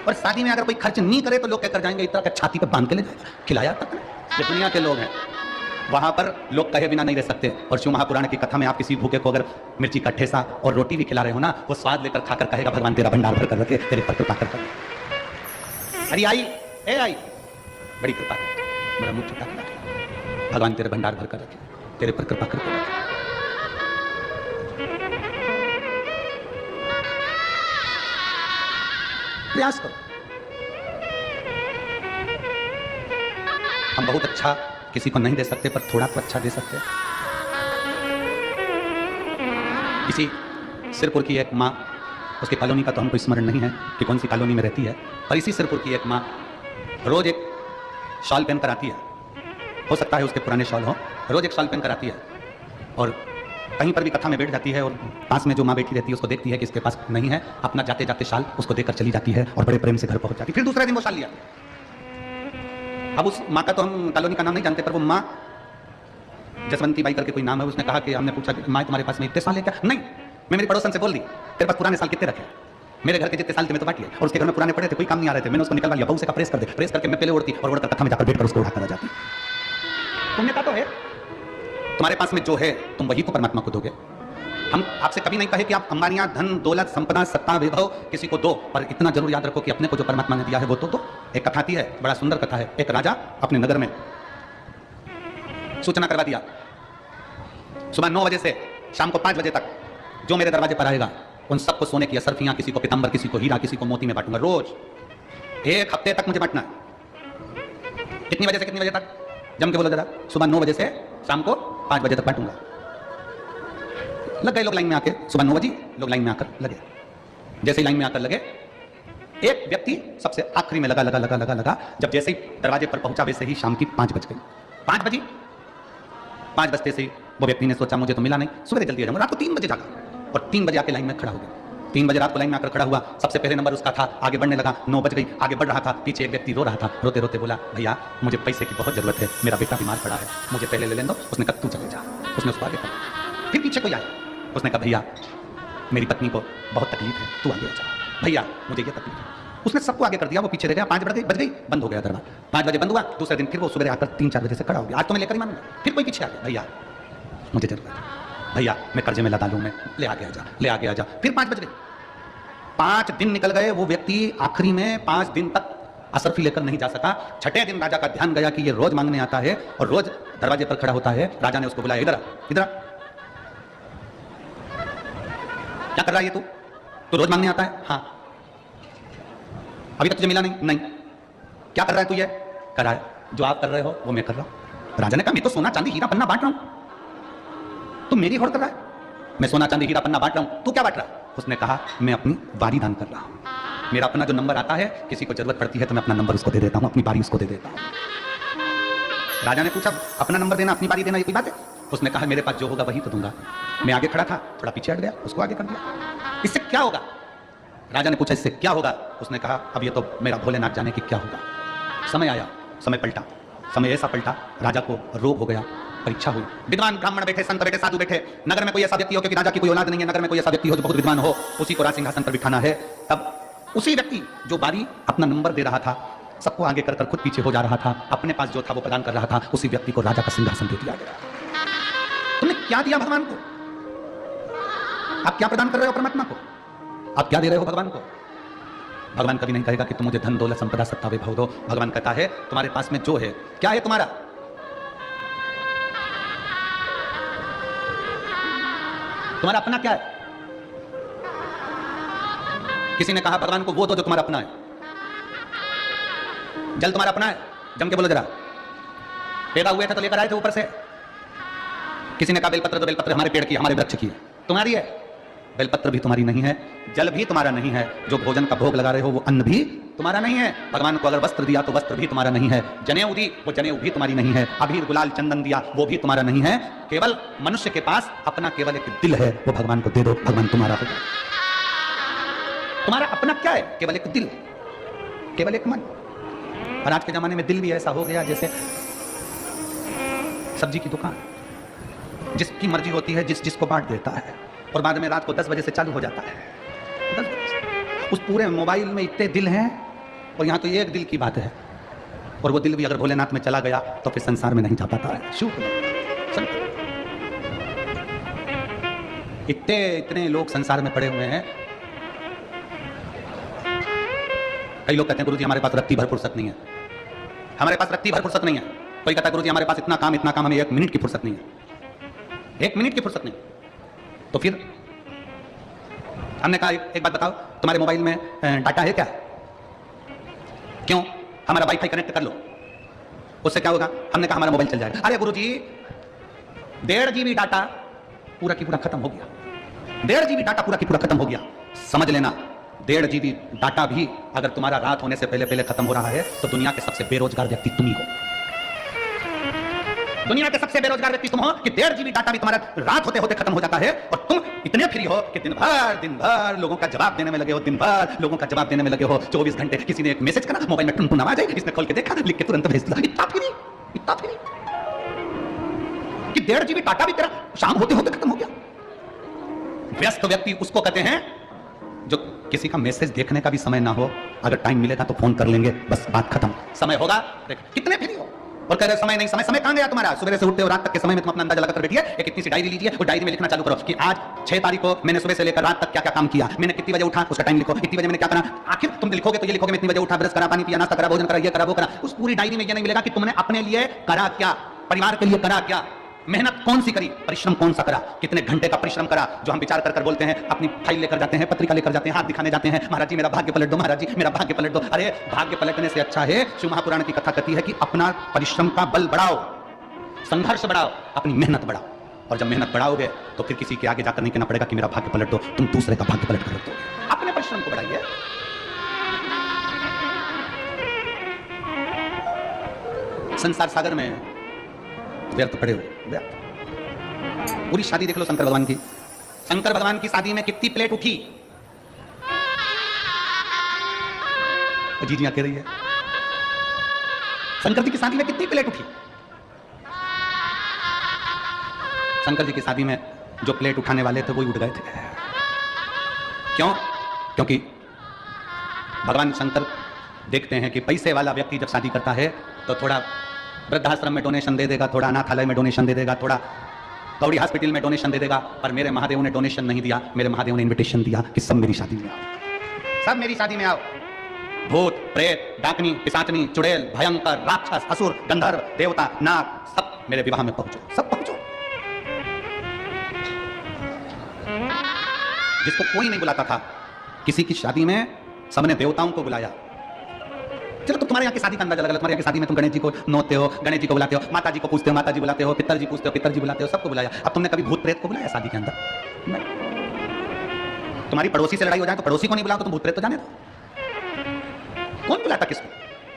और शादी में अगर कोई खर्च नहीं करे तो लोग कहकर जाएंगे इतना का छाती पे बांध के ले जाएगा, खिलाया तक नहीं। ये दुनिया के लोग हैं, वहां पर लोग कहे बिना नहीं रह सकते। और शिव महापुराण की कथा में आप किसी भूखे को अगर मिर्ची का ठेसा और रोटी भी खिला रहे हो ना, वो स्वाद लेकर खाकर कहेगा भगवान तेरा भंडार भर कर रखे, तेरे पर कृपा कर। अरे आई ए आई बड़ी कृपा कर, मेरा मुंह छुटा कर, भगवान तेरे भंडार भर कर रखे, तेरे पर कृपा करके रखे। प्रयास करो। हम बहुत अच्छा किसी को नहीं दे सकते पर थोड़ा तो अच्छा दे सकते हैं। किसी सिरपुर की एक माँ, उसकी कॉलोनी का तो हमको स्मरण नहीं है कि कौन सी कॉलोनी में रहती है, पर इसी सिरपुर की एक माँ रोज एक शॉल पहन कर आती है। हो सकता है उसके पुराने शॉल हो, रोज एक शॉल पहन कर आती है और कहीं पर भी कथा में बैठ जाती है और पास में जो माँ बैठी रहती है उसको देखती है कि इसके पास नहीं है, अपना जाते जाते शाल उसको देकर चली जाती है और बड़े प्रेम से घर पहुंच जाती है। फिर दूसरे दिन वो शाल लिया। अब उस माँ का तो हम कॉलोनी का नाम नहीं जानते, पर वो माँ जसवंती बाई करके कोई नाम है, उसने कहा कि हमने पूछा कि माँ तुम्हारे पास में इतने साल है क्या? नहीं। मैं मेरी पड़ोसन से बोल दी तेरे पास पुराने साल कितने रखे, मेरे घर के जितने साल थे मैं तो बांट लिया, और उसके घर में पुराने पड़े थे कोई काम नहीं आ रहे थे, मैंने उसको निकलवा लिया, बहू से का प्रेस कर दे, प्रेस करके मैं पहले उड़ती और उड़कर कथा में जाकर बैठकर उसको उठाकर आ जाती। तुमने कहा तो है तुम्हारे पास में जो है तुम वही तो परमात्मा को दोगे। हम आपसे कभी नहीं कहे कि आप अंबानियां, धन, दौलत, संपदा, सत्ता, वैभव किसी को दो, पर इतना जरूर याद रखो कि अपने को जो परमात्मा ने दिया है वो तो दो। एक कथा आती है, बड़ा सुंदर कथा है। एक राजा अपने नगर में सूचना करवा दिया, सुबह 9 बजे से शाम को 5 बजे तक जो मेरे दरवाजे पर आएगा उन सबको सोने की असरफियां, किसी को पीतांबर, किसी को हीरा, किसी को मोती में बांटूंगा। रोज 1 हफ्ते तक मुझे बांटना है। कितनी बजे से कितनी बजे तक? जम के बोलो जरा। सुबह 9 बजे से शाम को 5 बजे तक बांटूंगा। लग गए लोग लाइन में आके, सुबह 9 बजे लोग लाइन में आकर लगे। जैसे ही लाइन में आकर लगे, एक व्यक्ति सबसे आखिरी में लगा लगा लगा लगा लगा। जब जैसे ही दरवाजे पर पहुंचा वैसे ही शाम की 5 बज गई। 5 बजे 5 बजते से वो व्यक्ति ने सोचा मुझे तो मिला नहीं, सुबह जल्दी आ जाऊंगा। रात को 3 बजे जागा और 3 बजे आके लाइन में खड़ा हो गया। 3 बजे रात को लाइन में आकर खड़ा हुआ, सबसे पहले नंबर उसका था, आगे बढ़ने लगा। 9 बज गई, आगे बढ़ रहा था। पीछे एक व्यक्ति रो रहा था, रोते रोते बोला भैया मुझे पैसे की बहुत जरूरत है, मेरा बेटा बीमार पड़ा है, मुझे पहले ले लेने दो। उसने कहा तू चले जा। उसने उसको आगे कहा। फिर पीछे कोई आया, उसने कहा भैया मेरी पत्नी को बहुत तकलीफ है, तू आगे जा। भैया मुझे ये तकलीफ है। उसने सबको आगे कर दिया, वो पीछे रह गया। 5 बज गई, बंद हो गया दरबार। 5 बजे बंद हुआ। दूसरे दिन फिर वो सुबह आकर 3-4 बजे से खड़ा हो गया। आज तो मैं लेकर ही मानूंगा। फिर कोई पीछे आ गया, भैया मुझे जरूरत है, भैया मैं कर्जे में लदा लूं, मैं ले आगे आ जा, ले आगे आ जा। फिर 5 बज गई। 5 दिन निकल गए। वो व्यक्ति आखिरी में 5 दिन तक असरफी लेकर नहीं जा सका। 6ठे दिन राजा का ध्यान गया कि ये रोज मांगने आता है और रोज दरवाजे पर खड़ा होता है। राजा ने उसको बुलाया, इधर इधर क्या कर रहा है ये तू रोज मांगने आता है? हाँ। अभी तक तुझे मिला नहीं? नहीं। क्या कर रहा है तू? ये कर रहा है जो आप कर रहे हो वो मैं कर रहा हूं। राजा ने कहा मैं तो सोना चांदी हीरा पन्ना बांट रहा हूं, तू मेरी होड़ कर रहा है। मैं सोना चांदी हीरा पन्ना बांट रहा हूं, तू क्या बांट रहा है? उसने कहा मैं अपनी बारी दान कर रहा हूं। मेरा अपना जो नंबर आता है, किसी को जरूरत पड़ती है तो मैं अपना नंबर उसको दे देता हूं, अपनी बारी उसको दे देता हूं। राजा ने पूछा अपना नंबर देना, अपनी बारी देना ये कोई बात है? उसने कहा मेरे पास जो होगा वही तो दूंगा। मैं आगे खड़ा था, थोड़ा पीछे हट गया, उसको आगे कर दिया। इससे क्या होगा? राजा ने पूछा इससे क्या होगा? उसने कहा अब ये तो मेरा भोलेनाथ जाने कि क्या होगा। समय आया, समय पलटा। समय ऐसा पलटा, राजा को रोग हो गया, परीक्षा हुई। विद्वान ब्राह्मण बैठे, संत बैठे, साधु बैठे। नगर में कोई ऐसा व्यक्ति हो, क्योंकि राजा की कोई औलाद नहीं है, नगर में कोई ऐसा व्यक्ति हो जो बहुत विद्वान हो, उसी को राज सिंहासन पर बिठाना है। तब उसी व्यक्ति जो बारी अपना नंबर दे रहा था, सबको आगे कर खुद पीछे हो जा रहा था, अपने पास जो था वो प्रदान कर रहा था, उसी व्यक्ति को राजा का सिंहासन दे दिया गया। तुमने क्या दिया भगवान को? आप क्या प्रदान कर रहे हो परमात्मा को? आप क्या दे रहे हो भगवान को? भगवान कभी नहीं कहेगा कि तुम मुझे धन, दौलत, संपदा, सत्ता, वैभव दो। भगवान कहता है तुम्हारे पास में जो है, क्या है तुम्हारा? तुम्हारा अपना क्या है? किसी ने कहा भगवान को वो दो जो तुम्हारा अपना है। जल तुम्हारा अपना है? जम के बोलो जरा। पैदा हुए थे तो लेकर आए थे ऊपर से। किसी ने कहा बेलपत्र, तो बेलपत्र हमारे पेड़ की, हमारे वृक्ष की है, तुम्हारी है। बेलपत्र भी तुम्हारी नहीं है, जल भी तुम्हारा नहीं है, जो भोजन का भोग लगा रहे हो वो अन्न भी तुम्हारा नहीं है। भगवान को अगर वस्त्र दिया तो वस्त्र भी तुम्हारा नहीं है, जनेऊ दी वो जनेऊ भी तुम्हारी नहीं है, अबीर गुलाल चंदन दिया वो भी तुम्हारा नहीं है। केवल मनुष्य के पास अपना केवल एक दिल है, वो भगवान को दे दो, भगवान तुम्हारा होगा। तुम्हारा अपना क्या है? केवल एक दिल, केवल एक मन। और आज के जमाने में दिल भी ऐसा हो गया जैसे सब्जी की दुकान, जिसकी मर्जी होती है जिसको बांट देता है, और बाद में रात को 10 बजे से चालू हो जाता है। 10 बजे से। उस पूरे मोबाइल में इतने दिल हैं, और यहाँ तो एक दिल की बात है, और वो दिल भी अगर भोलेनाथ में चला गया तो फिर संसार में नहीं जा पाता है। इतने लोग संसार में पड़े हुए हैं। कई लोग कहते हैं गुरुजी हमारे पास रत्ती भर फुर्सत नहीं है, हमारे पास रत्ती भर फुर्सत नहीं है। कोई कहता है गुरुजी हमारे पास इतना काम, हमें 1 मिनट की फुर्सत नहीं है, 1 मिनट की फुर्सत नहीं। तो फिर हमने कहा एक बात बताओ, तुम्हारे मोबाइल में डाटा है क्या? क्यों? हमारा वाईफाई कनेक्ट कर लो, उससे क्या होगा? हमने कहा हमारा मोबाइल चल जाएगा। अरे गुरुजी 1.5 GB डाटा पूरा की पूरा खत्म हो गया, 1.5 GB डाटा पूरा की पूरा खत्म हो गया। समझ लेना 1.5 GB डाटा भी अगर तुम्हारा रात होने से पहले खत्म हो रहा है तो दुनिया के सबसे बेरोजगार व्यक्ति तुम ही हो। दुनिया के सबसे बेरोजगार व्यक्ति तुम हो कि 1.5 GB डाटा भी तुम्हारा रात होते होते खत्म हो जाता है, और तुम इतने फ्री हो कि दिन भर लोगों का जवाब देने में लगे हो, दिन भर लोगों का जवाब देने में लगे हो। 24 घंटे किसी ने एक मैसेज करा, मोबाइल में टुन आवाज आई, इसने खोल के देखा, लिख के तुरंत भेज दिया। इतना फ्री कि 1.5 GB डाटा भी तेरा शाम होते होते खत्म हो गया। व्यस्त व्यक्ति उसको कहते हैं जो किसी का मैसेज देखने का भी समय ना हो, अगर टाइम मिलेगा तो फोन कर लेंगे, बस बात खत्म। समय होगा, देख कितने फ्री हो, और कह रहे समय नहीं, समय कहां गया तुम्हारा? सुबह से उठते हो रात तक के समय में तुम अपना अंदाजा लगाकर बैठिए। एक इतनी सी डायरी लीजिए, वो डायरी में लिखना चालू करो कि आज 6 तारीख को मैंने सुबह से लेकर रात तक क्या क्या काम किया, मैंने कितनी बजे उठा उसका टाइम लिखो, इतनी बजे मैंने क्या करा। आखिर तुम लिखोगे तो ये लिखोगे मैं इतनी बजे उठा, ब्रश करा, पानी पिया, नाश्ता करा, भोजन करा, ये करा, वो करा। उस पूरी डायरी में ये नहीं मिलेगा कि तुमने अपने लिए करा क्या, परिवार के लिए करा क्या, मेहनत कौन सी करी, परिश्रम कौन सा करा, कितने घंटे का परिश्रम करा। जो हम विचार कर बोलते हैं, अपनी फाइल लेकर जाते हैं, पत्रिका लेकर जाते हैं, हाथ दिखाने जाते हैं, महाराज जी मेरा भाग्य पलट दो, महाराज जी मेरा भाग्य पलट दो। अरे भाग्य पलटने से अच्छा है, शिव महापुराण की कथा कहती है कि अपना परिश्रम का बल बढ़ाओ, संघर्ष बढ़ाओ, अपनी मेहनत बढ़ाओ। और जब मेहनत बढ़ाओगे तो फिर किसी के आगे जाकर नहीं कहना पड़ेगा कि मेरा भाग्य पलट दो, तुम दूसरे का भाग्य पलट कर दो। अपने परिश्रम को बढ़ाइए। संसार सागर में व्यर्थ पड़े हुए, व्यर्थ। पूरी शादी देख लो शंकर भगवान की, शंकर भगवान की शादी में कितनी प्लेट उठी, जीजियां कह रही है शंकर जी की शादी में कितनी प्लेट उठी। शंकर जी की शादी में जो प्लेट उठाने वाले थे वो ही उठ गए थे। क्यों? क्योंकि भगवान शंकर देखते हैं कि पैसे वाला व्यक्ति जब शादी करता है तो थोड़ा वृद्धाश्रम में डोनेशन दे देगा, थोड़ा अनाथालय में डोनेशन दे देगा, थोड़ा गौड़ी हॉस्पिटल में डोनेशन दे देगा। पर मेरे महादेव ने डोनेशन नहीं दिया, मेरे महादेव ने इनविटेशन दिया कि सब मेरी शादी में आओ, सब मेरी शादी में आओ। भूत, प्रेत, डाकनी, पिशाचनी, चुड़ैल, भयंकर, राक्षस, असुर, गंधर्व, देवता, नाग, सब मेरे विवाह में पहुंचो, सब पहुंचो। जिसको कोई नहीं बुलाता था, किसी की शादी में सबने देवताओं को बुलाया। चलो तो तुम्हारे यहाँ की शादी का अंदाजा लगा, तुम्हारे यहाँ की शादी में तुम गणेश जी को नोते हो, गणेश जी को बुलाते हो, माता जी को पूछते हो, माता जी बुलाते हो, पितर जी पूछते हो, पितर जी बुलाते हो, सबको बुलाया। अब तुमने कभी भूत प्रेत को बुलाया शादी के अंदर? नहीं। तुम्हारी पड़ोसी से लड़ाई हो जाए तो पड़ोसी को नहीं बुलाओ तो तुम भूत प्रेत तो जाने दो। कौन बुलाता किसको?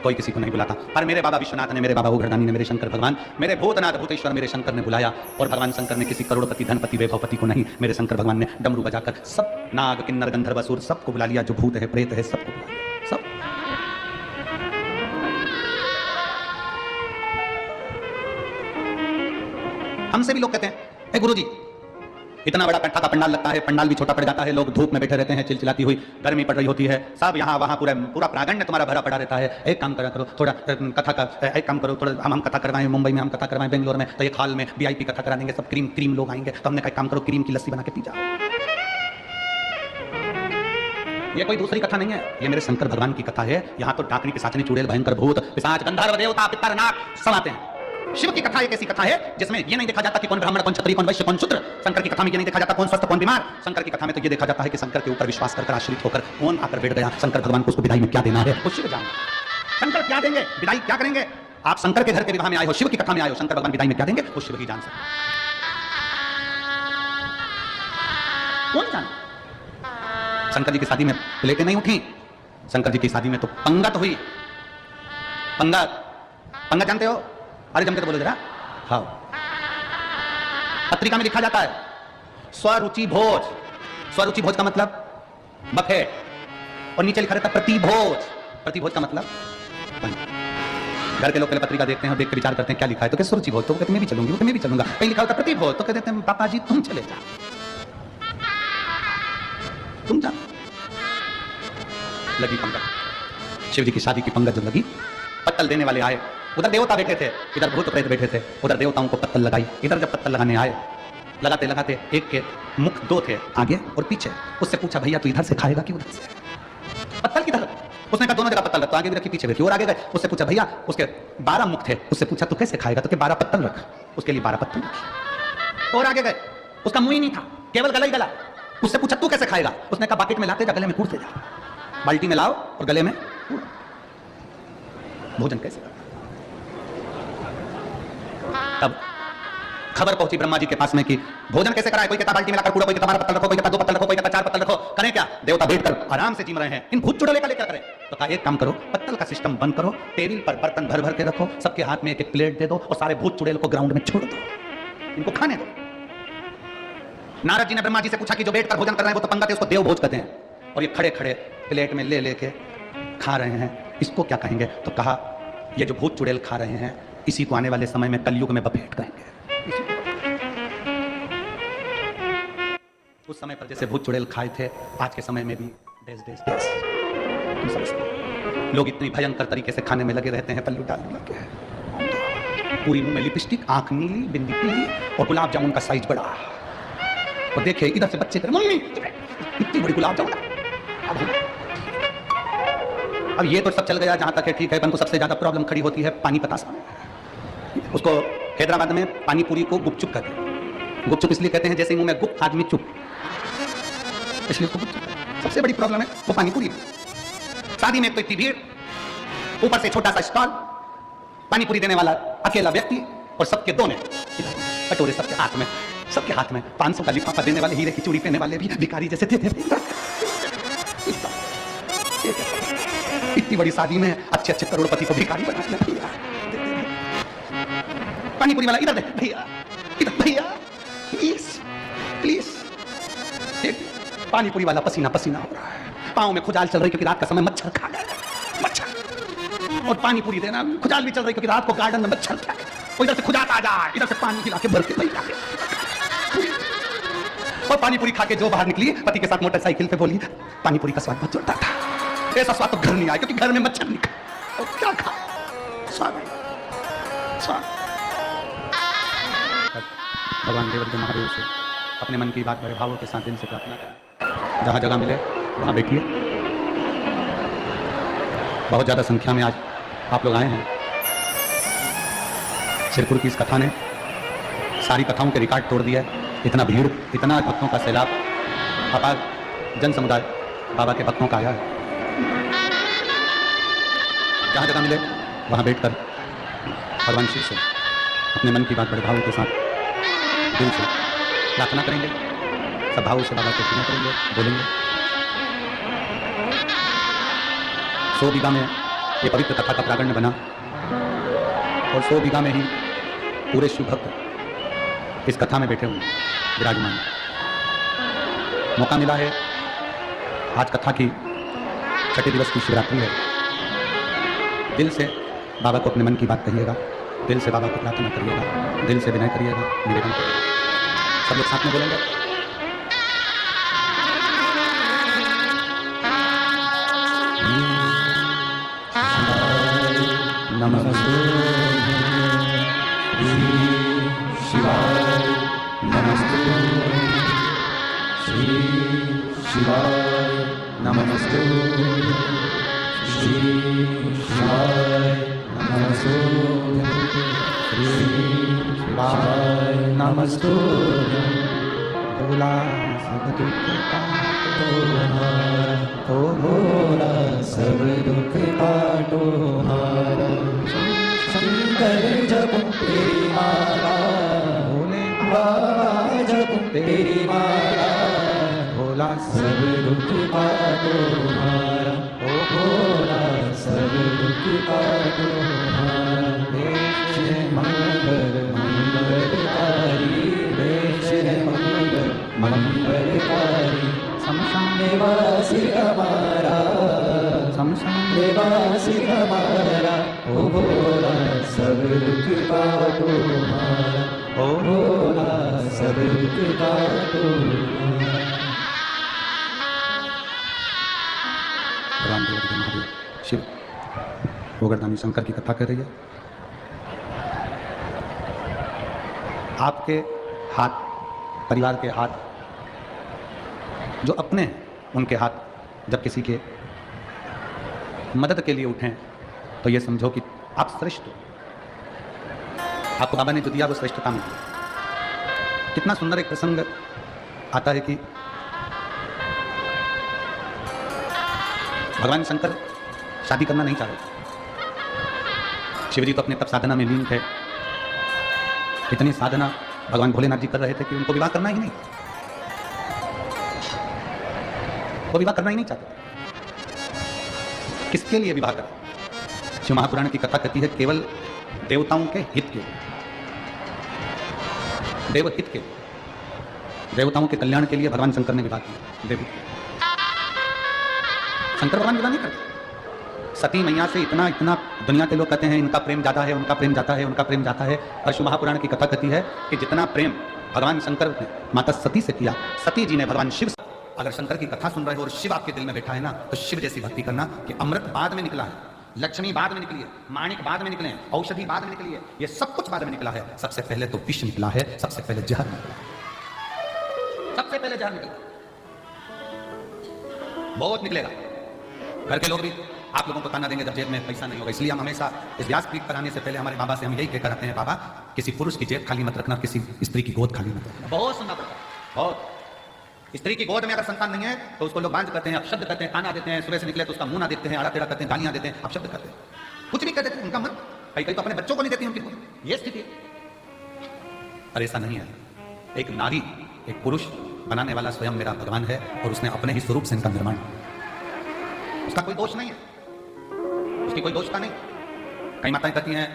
कोई किसी को नहीं बुलाता। पर मेरे बाबा विश्वनाथ ने, मेरे बाबा उघड़दानी ने, मेरे शंकर भगवान, मेरे भूतनाथ भूतेश्वर मेरे शंकर ने बुलाया। और भगवान शंकर ने किसी करोड़पति, धनपति, वैभवपति को नहीं, मेरे शंकर भगवान ने डमरू बजाकर सब नाग, किन्नर, गंधर्व, असुर सबको बुला लिया। जो भूत है, प्रेत है, सबको बुला लिया, सब। हमसे भी लोग कहते हैं गुरुजी इतना बड़ा कट्ठा का पंडाल लगता है, पंडाल भी छोटा पड़ जाता है, लोग धूप में बैठे रहते हैं, चिलचिलाती हुई गर्मी पड़ रही होती है, सब यहाँ वहाँ पूरा प्रांगण तुम्हारा भरा पड़ा रहता है। एक काम करा करो, थोड़ा कथा का एक काम करो, थोड़ा हम कथा करवाएं, मुंबई में हम कथा करवाएं, बेंगलोर में तो एक हॉल में VIP कथा करा देंगे, सब क्रीम लोग आएंगे। तो हमने कहा काम करो, क्रीम की लस्सी बना के पी जाओ। ये कोई दूसरी कथा नहीं है, ये मेरे शंकर भगवान की कथा है। यहाँ तो डाकनी, पिशाचनी, चुड़ैल, भयंकर, भूत, पिशाच, गंधर्व, देवता, पितर, नाग सब आते हैं। शिव की कथा एक ऐसी कथा है जिसमें ये नहीं देखा जाता कि कौन ब्राह्मण, कौन क्षत्रिय, कौन वैश्य, कौन शूद्र। शंकर की कथा में ये नहीं देखा जाता कौन स्वस्थ, कौन बीमार। शंकर की कथा में तो ये देखा जाता है कि शंकर के ऊपर विश्वास कर आश्रित होकर कौन आकर बैठ गया। शंकर भगवान को उसको विदाई में क्या देना है वो शिव जाने। शंकर क्या देंगे, विदाई क्या करेंगे, आप शंकर के घर के विवाह में आए हो, शिव की कथा में आए हो, शंकर भगवान विदाई में क्या देंगे वो शिव ही जान सकते। कौन जान? शंकर जी की शादी में प्लेटें नहीं उठी, शंकर जी की शादी में तो पंगत हुई। पंगत जानते हो? अरे जम के तो बोलो जरा। हाँ, पत्रिका में लिखा जाता है स्वरुचि भोज। स्वरुचि भोज का मतलब बफे, और नीचे लिखा रहता है प्रतिभोज। प्रतिभोज का मतलब घर के लोग पहले पत्रिका देखते हैं और देख के विचार करते हैं क्या लिखा है, तो क्या स्वरुचि भोज, तो कहते मैं भी चलूंगी, तो मैं भी चलूंगा। कहीं लिखा होता प्रतिभोज, तो कहते हैं पापा जी तुम चले जाओ, तुम जाओ। लगी पंगत, शिव जी की शादी की पंगत जो लगी, पत्तल देने वाले आए, उधर देवता बैठे थे, इधर भूत प्रेत बैठे थे, उधर देवताओं को पत्तल लगाई। इधर जब पत्तल लगाने आए, लगाते लगाते एक के मुख दो थे, आगे और पीछे। उससे पूछा भैया तू इधर से खाएगा कि उधर से? पत्तल किधर? उसने कहा दोनों जगह पत्तल रख, तो आगे भी रखी पीछे भी रखी। और आगे गए, उससे पूछा भैया उसके 12 मुख थे, उससे पूछा तू कैसे खाएगा, तो के 12 पत्तल रख, उसके लिए 12 पत्तल रख। और आगे गए, उसका मुंह ही नहीं था, केवल गला ही गला। उससे पूछा तू कैसे खाएगा, उसने कहा बाकेट में लाते जा, गले में कूटते जा, बाल्टी में लाओ और गले में भोजन कैसे करना। तब खबर पहुंची ब्रह्मा जी के पास में कि भोजन कैसे कराए। कोई कहता बाल्टी में लाकर कूड़ा, कोई कहता 12 पत्तल रखो, कोई कहता 2 पत्तल रखो, कोई कहता 4 पत्तल रखो। करें क्या? देवता बैठकर आराम से जिम रहे हैं, इन भूत चुड़ैले का लेकर करें। तो कहा एक काम करो, पत्तल का सिस्टम बंद करो, टेबल पर बर्तन भर भर के रखो, सबके हाथ में एक एक प्लेट दे दो और सारे भूत चुड़ैल को ग्राउंड में छोड़ दो, इनको खाने दो। नारद जी ने ब्रह्मा जी से पूछा कि जो बैठकर भोजन कर रहे हैं वो तो पंगत है, उसको देव भोज कहते हैं, और ये खड़े खड़े प्लेट में ले लेके खा रहे हैं, इसको क्या कहेंगे? तो कहा ये जो भूत चुड़ैल खा रहे हैं इसी को आने वाले समय में कलयुग में बफेट कहेंगे। उस समय पर जैसे भूत चुड़ैल खाए थे, आज के समय में भी देश देश देश तुम समझते, लोग इतनी भयंकर तरीके से खाने में लगे रहते हैं, पल्लू डालने लगे, पूरी मुंह में लिपस्टिक, आंख नीली, बिंदी पीली, और गुलाब जामुन का साइज बड़ा। और देखे इधर से बच्चे करे मम्मी इतनी बड़ी गुलाब जामुन। अब ये तो सब चल गया, जहां तक है ठीक है, परंतु सबसे ज्यादा प्रॉब्लम खड़ी होती है पानीपत आसाम में। उसको हैदराबाद में पानी पूरी को गुपचुप कहते हैं। गुपचुप इसलिए कहते हैं जैसे मुंह में गुप आदमी चुप, इसलिए उसको गुपचुप। सबसे बड़ी प्रॉब्लम है वो पानी पूरी। शादी में तो इतनी भीड़, ऊपर से छोटा सा स्टॉल, पानी पूरी देने वाला अकेला व्यक्ति, और सबके दोनों कटोरे सबके हाथ में, सबके हाथ में 500 का लिफाफा देने वाले, हीरे की चूड़ी पहनने वाले भी भिखारी जैसे थे। इतनी बड़ी शादी में अच्छे अच्छे करोड़पति को भिखारी बना दिया। पानी पूरी वाला इधर दे भैया, इधर भैया प्लीज प्लीज। पानी पूरी वाला पसीना पसीना हो रहा है, पाँव में खुजाल चल रही क्योंकि रात का समय मच्छर खा गया, मच्छर। और पानी पूरी देना, खुजाल भी चल रही क्योंकि रात को गार्डन में मच्छर खा गया। इधर से खुजाता आ जाए, इधर से पानी खिला के भर के भैया। और पानी पूरी खा के जो बाहर निकली, पति के साथ मोटरसाइकिल पे बोली पानी पूरी का स्वाद बहुत जोरदार था, ऐसा स्वाद तो घर नहीं आया क्योंकि घर में मच्छर निकला। और क्या खा स्वाद स्वाद। भगवान देव के महादेव से अपने मन की बात बड़े भावों के साथ दिल से प्रार्थना करें। जहाँ जगह मिले वहाँ बैठिए। बहुत ज़्यादा संख्या में आज आप लोग आए हैं। सिरपुर की इस कथा ने सारी कथाओं के रिकॉर्ड तोड़ दिया है। इतना भीड़, इतना भक्तों का सैलाब, अपार जन समुदाय बाबा के भक्तों का आया है। जहाँ जगह मिले वहाँ बैठकर भगवान शिव से अपने मन की बात बड़े भावों के साथ दिल से प्रार्थना करेंगे। सब भावों से बाबा को पूजा करेंगे, बोलेंगे। 100 बीघा में ये पवित्र कथा का प्रागण्य बना, और 100 बीघा में ही पूरे शिव भक्त इस कथा में बैठे हुए विराजमान। मौका मिला है, आज कथा की 6ठे दिवस की शिवरात्रि है। दिल से बाबा को अपने मन की बात कहिएगा, दिल से बाबा को प्रार्थना करिएगा, दिल से विनय करिएगा, निवेदन करिएगा। सब लोग साथ में बोलेंगे। नमस्ते शिवाय, नमस्ते श्री शिवाय, नमस्ते श्री शिवाय, नमस्ते श्री शिवाय, नमस्ते। भोला सब दुख काटो हमारा, ओ भोला सब दुख काटो हमारा। शंकर जपूं तेरी माला, भोले बाबा जपूं तेरी माला, भोला सब दुख काटो हमारा, ओ भोला सब दुख काटो हमारा। देश है मंगल मंगलकारी, देश है मंगल मंगलकारी, शमशान निवासी हमारा, शमशान निवासी हमारा, ओ भोला सब दुख काटो हमारा, ओ भोला सब दुख काटो हमारा। रामदेव जी महादेव शिव गोवर्धनी शंकर की कथा कर रही है। आपके हाथ, परिवार के हाथ जो अपने हैं, उनके हाथ जब किसी के मदद के लिए उठें तो ये समझो कि आप श्रेष्ठ हो। आपको बाबा ने जो दिया वो श्रेष्ठता में। कितना सुंदर एक प्रसंग आता है कि भगवान शंकर शादी करना नहीं चाह रहे। शिवजी तो अपने तप साधना में लीन थे। इतनी साधना भगवान भोलेनाथ जी कर रहे थे कि उनको विवाह करना ही नहीं, वो विवाह करना ही नहीं चाहते। किसके लिए विवाह करें? शिव महापुराण की कथा कहती है केवल देवताओं के हित के, देवहित के, देवताओं के कल्याण के लिए भगवान शंकर ने विवाह किया। देव शंकर भगवान विवाह नहीं करते। सती मैया से इतना इतना दुनिया के लोग कहते हैं इनका प्रेम ज्यादा है, उनका प्रेम जाता है, उनका प्रेम जाता है। और शिव महापुराण की कथा कहती है कि जितना प्रेम भगवान शंकर ने माता सती से किया, सती जी ने भगवान शिव से। अगर शंकर की कथा सुन रहे हो और शिव आपके दिल में बैठा है ना, तो शिव जैसी भक्ति करना कि अमृत बाद में निकला है, लक्ष्मी बाद में निकली है, माणिक बाद में निकले हैं, औषधि बाद में निकली है, ये सब कुछ बाद में निकला है। सबसे पहले तो विष निकला है, सबसे पहले जहर निकला, सबसे पहले जहर निकला, बहुत निकलेगा। घर के लोग भी आप लोगों को ताना देंगे जब जेब में पैसा नहीं होगा। इसलिए हम हमेशा इस व्यासपीठ पर आने से पहले हमारे बाबा से हम यही कहकर आते हैं, बाबा किसी पुरुष की जेब खाली मत रखना, किसी स्त्री की गोद खाली मत रखना। बहुत सुनना पड़ता है, बहुत। स्त्री की गोद में अगर संतान नहीं है तो उसको लोग बांझ करते हैं, अपशब्द करते हैं, ताना देते हैं, सुबह से निकले तो उसका मुंह ना देखते हैं, आड़ा टेढ़ा करते हैं, गालियां देते हैं, अपशब्द करते हैं, कुछ भी कर देते हैं। उनका मन कई कई तो अपने बच्चों को नहीं देती उनकी गोद, ये स्थिति है। और ऐसा नहीं है। एक नारी, एक पुरुष बनाने वाला स्वयं मेरा भगवान है और उसने अपने ही स्वरूप से इनका निर्माण, उसका कोई दोष नहीं है, उसकी कोई दोषता नहीं। कई माताएं कहती हैं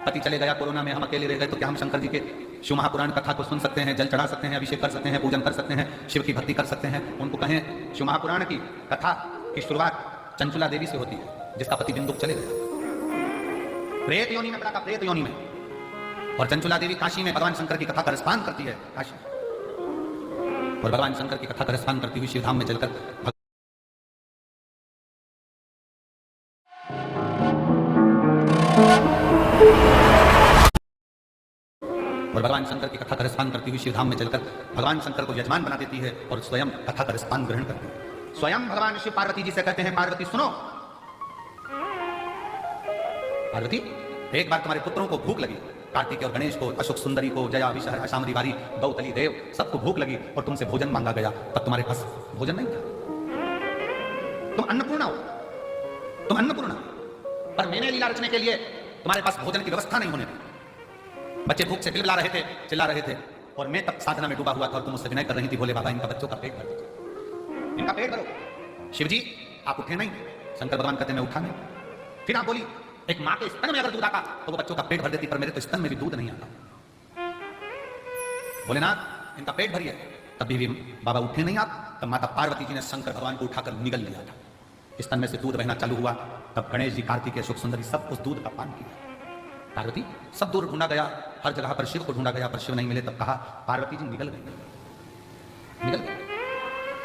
पति चले गया कोरोना में, हम अकेले रह गए, तो क्या हम शंकर जी के शिव महापुराण कथा को सुन सकते हैं, जल चढ़ा सकते हैं, अभिषेक कर सकते हैं, पूजन कर सकते हैं, शिव की भक्ति कर सकते हैं? उनको कहें शिव महापुराण की कथा की शुरुआत चंचुला देवी से होती है, जिसका पति बिंदुक चले गया, प्रेत योनि में पड़ा था, प्रेत योनि में। और चंचुला देवी काशी में भगवान शंकर की कथा का रसपान करती है, काशी। और भगवान शंकर की कथा का रसपान करती हुई शिवधाम में चलकर और भगवान शंकर की कथा का रसपान करती हुई शिवधाम में चलकर भगवान शंकर को यजमान बना देती है और स्वयं कथा का रसपान ग्रहण करती है। स्वयं भगवान शिव पार्वती जी से कहते हैं, पार्वती सुनो, पार्वती एक बार तुम्हारे पुत्रों को भूख लगी, कार्तिक और गणेश को, अशोक सुंदरी को, जया विषहर अशामरी बारी, गौतली देव, सबको भूख लगी और तुमसे भोजन मांगा गया, तब तुम्हारे पास भोजन नहीं था। तुम अन्नपूर्णा हो, तुम अन्नपूर्णा, पर मैंने लीला रचने के लिए तुम्हारे पास भोजन की व्यवस्था नहीं होने दी। बच्चे भूख से बिलबिला रहे थे, चिल्ला रहे थे, और मैं तब साधना में डूबा हुआ था और तुम मुझसे विनय कर रही थी, बोले बाबा इनका बच्चों का पेट भर दीजिए, इनका पेट भरो। शिव जी आप उठे नहीं, शंकर भगवान कहते मैं उठा नहीं। फिर आप बोली एक माँ के स्तन में अगर दूध आता तो वो बच्चों का पेट भर देती, पर मेरे तो स्तन में भी दूध नहीं आता। भोलेनाथ इनका पेट भरिए, तब भी बाबा उठे नहीं आप। तब माता पार्वती जी ने शंकर भगवान को उठाकर निगल लिया था, स्तन में से दूध बहना चालू हुआ। तब गणेश जी, कार्तिक, अशोक सुंदरी सब उस दूध का पान किया। पार्वती सब दूर ढूंढा गया, हर जगह पर शिव को ढूंढा गया, पर शिव नहीं मिले। तब कहा पार्वती जी निगल गई, निगल गई।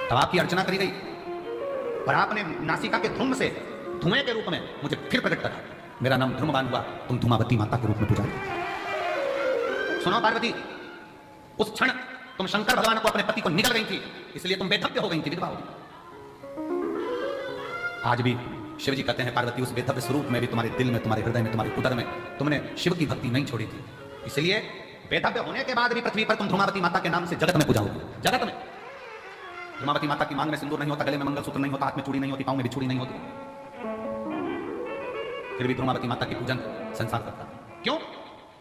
तब आपकी अर्चना करी गई, पर आपने नासिका के धूम से धुएं के रूप में मुझे फिर प्रकट करा। मेरा नाम धूमवान हुआ, तुम धूमावती माता के रूप में पूजा। सुनो पार्वती, उस क्षण तुम शंकर भगवान को, अपने पति को निगल गई थी, इसलिए तुम बेधव्य हो गई थी, विधवा हो गई। आज भी शिव जी कहते हैं पार्वती उस बेधव्य स्वरूप में भी तुम्हारे दिल में, तुम्हारे हृदय में, तुम्हारे उदर में तुमने शिव की भक्ति नहीं छोड़ी थी। इसलिए बेधव्य होने के बाद भी पृथ्वी पर तुम धूमावती माता के नाम से जगत में पूजा होगी। जगत में धूमावती माता की मांग में सिंदूर नहीं होता, गले में मंगलसूत्र नहीं होता, हाथ में चूड़ी नहीं होती, पांव में भी चूड़ी नहीं होती, फिर भी धूमावती माता की पूजन संसार करता। क्यों?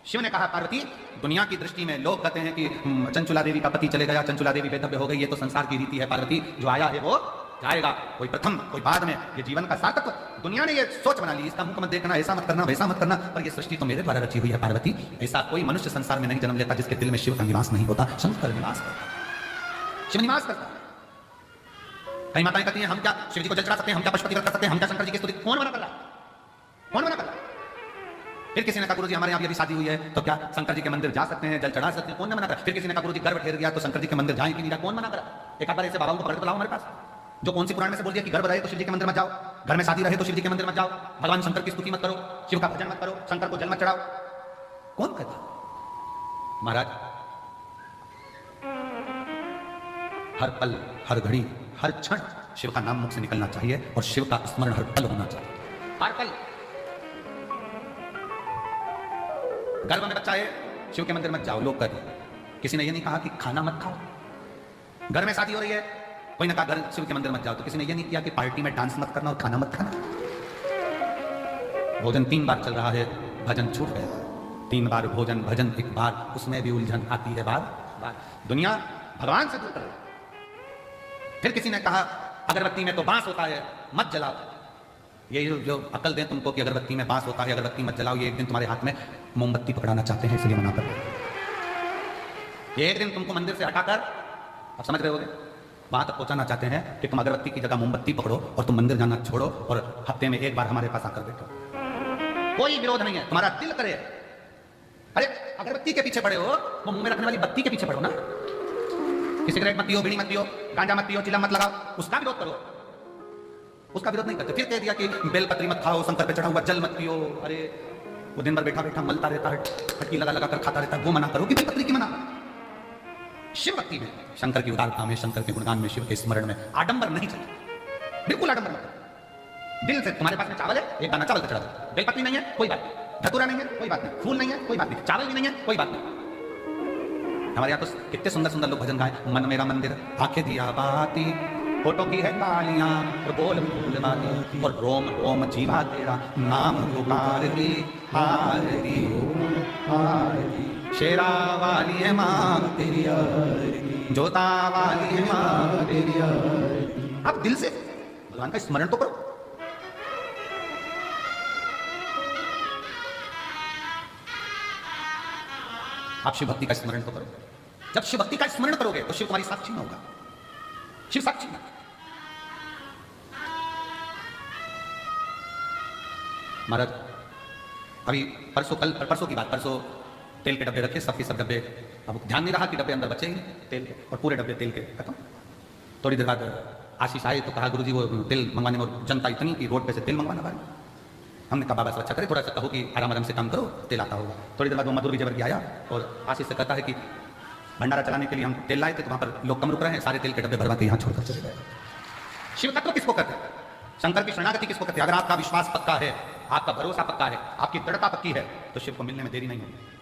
शिव ने कहा पार्वती, दुनिया की दृष्टि में लोग कहते हैं कि चंचुला देवी का पति चले गया, चंचुला देवी बेधव्य हो गई, ये तो संसार की रीति है पार्वती, जो आया है वो जाएगा, कोई प्रथम कोई बाद में, ये जीवन का सार्थक। दुनिया ने ये सोच बना ली, इसका मुख मत देखना, ऐसा मत करना, वैसा मत करना, पर ये सृष्टि तो मेरे द्वारा रची हुई है पार्वती। ऐसा कोई मनुष्य संसार में नहीं जन्म लेता जिसके दिल में शिव का निवास नहीं होता। शंकर निवास करता, शिव निवास करता। कई माताएं कहती हैं हम क्या शिव जी को जल चढ़ा सकते हैं, हम क्या पशुपति व्रत कर सकते हैं, हम क्या शंकर जी की स्तुति, कौन मना कर रहा है? कौन मना कर रहा है? फिर किसी ने कहा गुरुजी हमारे यहाँ भी अभी शादी हुई है तो क्या शंकर जी के मंदिर जा सकते हैं, जल चढ़ा सकते हैं, कौन ने मना करा? फिर किसी ने कहा गुरुजी गर्भ ठहर गया तो शंकर जी के मंदिर जाए कि नहीं जाए, कौन मना करा? एक बार ऐसे बाबाओं को पकड़ के लाओ हमारे पास, जो कौन सी पुराण में से बोल दिया कि गर्भ रहे तो शिव जी के मंदिर मत जाओ, घर में शादी रहे तो शिव जी के मंदिर मत जाओ, भगवान शंकर की स्तुति मत करो, शिव का भजन मत करो, शंकर को जल मत चढ़ाओ, कौन कहता? महाराज, हर पल, हर घड़ी, हर क्षण शिव का नाम मुख से निकलना चाहिए और शिव का स्मरण हर पल होना चाहिए, हर पल। गर्भ में बच्चा है, शिव के मंदिर मत जाओ, लोग कहते हैं। किसी ने ये नहीं कहा कि खाना मत खाओ। घर में शादी हो रही है, कोई ने कहा घर शिव के मंदिर मत जाओ, तो किसी ने ये नहीं किया कि पार्टी में डांस मत करना और खाना मत खाना। भोजन 3 बार चल रहा है, भजन छूट गया, 3 बार भोजन भजन, एक बार उसमें भी उलझन आती है, बार बार दुनिया भगवान से दूर कर रही है। फिर किसी ने कहा अगरबत्ती में तो बांस होता है, मत जलाओ। ये जो अकल दें तुमको कि अगरबत्ती में बांस होता है, अगरबत्ती मत जलाओ, ये एक दिन तुम्हारे हाथ में मोमबत्ती पकड़ाना चाहते हैं इसलिए मना कर रहे हैं। ये एक दिन तुमको मंदिर से हटाकर, आप समझ रहे होगे, वहां तक पहुंचाना चाहते हैं कि तुम अगरबत्ती की जगह मोमबत्ती पकड़ो और तुम मंदिर जाना छोड़ो और हफ्ते में एक बार हमारे पास आकर बैठो। कोई विरोध नहीं है, तुम्हारा दिल करे। अरे अगरबत्ती के पीछे पड़े हो, वो मुंह में रखने वाली बत्ती के पीछे पड़ो ना। सिगरेट मत पियो, बीड़ी मत पियो, गांजा मत पियो, चिलम मत लगाओ, उसका विरोध करो। उसका विरोध नहीं करते। फिर कह दिया कि बेलपत्री मत खाओ, शंकर पे चढ़ा हुआ जल मत पियो। अरे वो दिन भर बैठा बैठा मलता रहता है, फटकी लगा लगा कर खाता रहता है, वो मना करो कि बेलपत्री की मना। शिव भक्ति में, शंकर की उदारता में, शंकर के गुणगान में, शिव के स्मरण में आडंबर नहीं चाहिए, बिल्कुल आडंबर मत। दिल से तुम्हारे पास में चावल है, एक दाना चावल का चढ़ा दो। बेलपत्री नहीं है, कोई बात नहीं। धतूरा नहीं है, कोई बात नहीं। फूल नहीं है, कोई बात नहीं। चावल भी नहीं है, कोई बात नहीं। हमारे यहाँ तो कितने सुंदर सुंदर लोग भजन गाए, मन मेरा मंदिर, आंखें दिया बाती, फोटो की है कालियां और बोल फूल बाती, और रोम रोम जीवा तेरा नाम पुकारती, हारती हारती, शेरा वाली है माँ तेरी आरती, जोता वाली है माँ तेरी आरती। आप दिल से भगवान का स्मरण तो करो। आप शिव भक्ति का स्मरण तो करो। जब शिव भक्ति का स्मरण करोगे तो शिव तुम्हारी साक्षी में होगा, शिव साक्षी में। महाराज अभी परसों की बात, परसों तेल के डब्बे रखे, सबके सब डब्बे, अब ध्यान नहीं रहा कि डब्बे अंदर बचे ही तेल के, और पूरे डब्बे तेल के खत्म। थोड़ी देर बाद आशीष आए तो कहा गुरुजी वो तेल मंगवाने में जनता इतनी कि रोड पे से तेल मंगवाना भाई। हमने कहा बाबा से अच्छा करे, थोड़ा सा कहो कि आराम आराम से काम करो, तेल आता होगा। थोड़ी देर बाद वो मधुर विजयवर्गीय आया और आशीष से कहता है कि भंडारा चलाने के लिए हम तेल लाए थे तो वहां पर लोग कम रुक रहे हैं, सारे तेल के डब्बे भरवा के यहाँ छोड़कर चले गए। शिव तत्व किसको कहते हैं? शंकर की शरणागति किसको कहते हैं? अगर आपका विश्वास पक्का है, आपका भरोसा पक्का है, आपकी दृढ़ता पक्की है, तो शिव को मिलने में देरी नहीं होगी।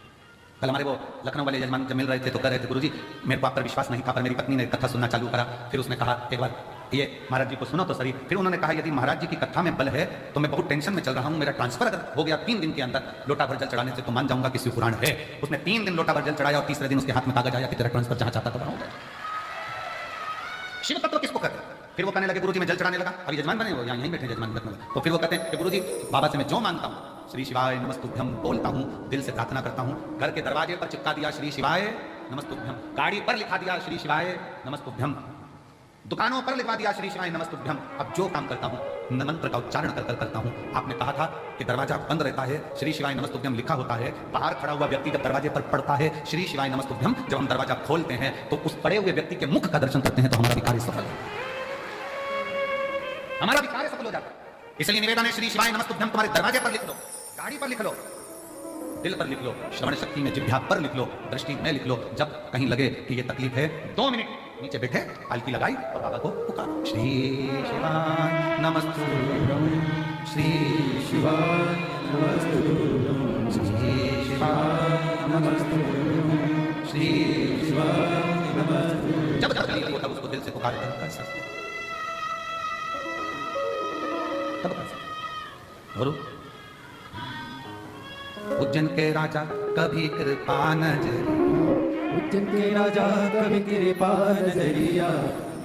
कल हमारे वो लखनऊ वाले यजमान जब मिल रहे थे तो कह रहे थे गुरुजी मेरे को आप पर विश्वास नहीं था, पर मेरी पत्नी ने कथा सुनना चालू करा। फिर उसने कहा एक बार ये महाराज जी को सुनो तो सही। फिर उन्होंने कहा यदि महाराज जी की कथा में बल है तो मैं बहुत टेंशन में चल रहा हूँ, मेरा ट्रांसफर अगर हो गया 3 दिन के अंदर लोटा भर जल चढ़ाने से तो मान जाऊंगा कि शिव पुराण है। उसने 3 दिन लोटा भर जल चढ़ाया और तीसरे दिन उसके हाथ में कागज आया कि तेरा ट्रांसफर जहां चाहता था वहां हो गया। शिव तत्व किसको कहते हैं? फिर वो कहने लगे गुरुजी मैं जल चढ़ाने लगा, अभी यजमान बने हो, यहीं बैठे यजमान लखनऊ। तो फिर वो कहते हैं कि गुरुजी बाबा से मैं जो मांगता हूँ श्री शिवाय नमस्तुभ्यम बोलता हूँ, दिल से प्रार्थना करता हूँ। घर के दरवाजे पर चिपका दिया श्री शिवाय नमस्तुभ्यम, गाड़ी पर लिखा दिया श्री शिवाय नमस्तुभ्यम, दुकानों पर लिखवा दिया श्री शिवाय नमस्तुभ्यम। अब जो काम करता हूँ मंत्र का उच्चारण कर कर करता हूँ। आपने कहा था कि दरवाजा बंद रहता है, श्री शिवाय नमस्तुभ्यम लिखा होता है, बाहर खड़ा हुआ व्यक्ति जब दरवाजे पर पड़ता है श्री शिवाय नमस्तुभ्यम, जब हम दरवाजा खोलते हैं तो उस पड़े हुए व्यक्ति के मुख का दर्शन करते हैं तो हमारा कार्य सफल है, हमारा भी कार्य सफल हो जाता है। इसलिए निवेदन है श्री शिवाय नमस्तुभ्यम तुम्हारे दरवाजे पर लिख लो, गाड़ी पर लिख लो, दिल पर लिख लो, श्रवण शक्ति में जिह्वा पर लिख लो, दृष्टि में लिख लो। जब कहीं लगे कि ये तकलीफ है 2 मिनट नीचे बैठे पालकी लगाई और बाबा को पुकारो श्री शिवाय नमस्तुभ्यम, श्री शिवाय नमस्तुभ्यम, श्री शिवाय नमस्तुभ्यम, श्री शिवाय नमस्तुभ्यम। जब जब तकलीफ हो तब उसको दिल से पुकार कर सकते गुरु उज्जैन के राजा कभी कृपा नजरिया, उज्जैन के राजा कभी कृपा नजरिया,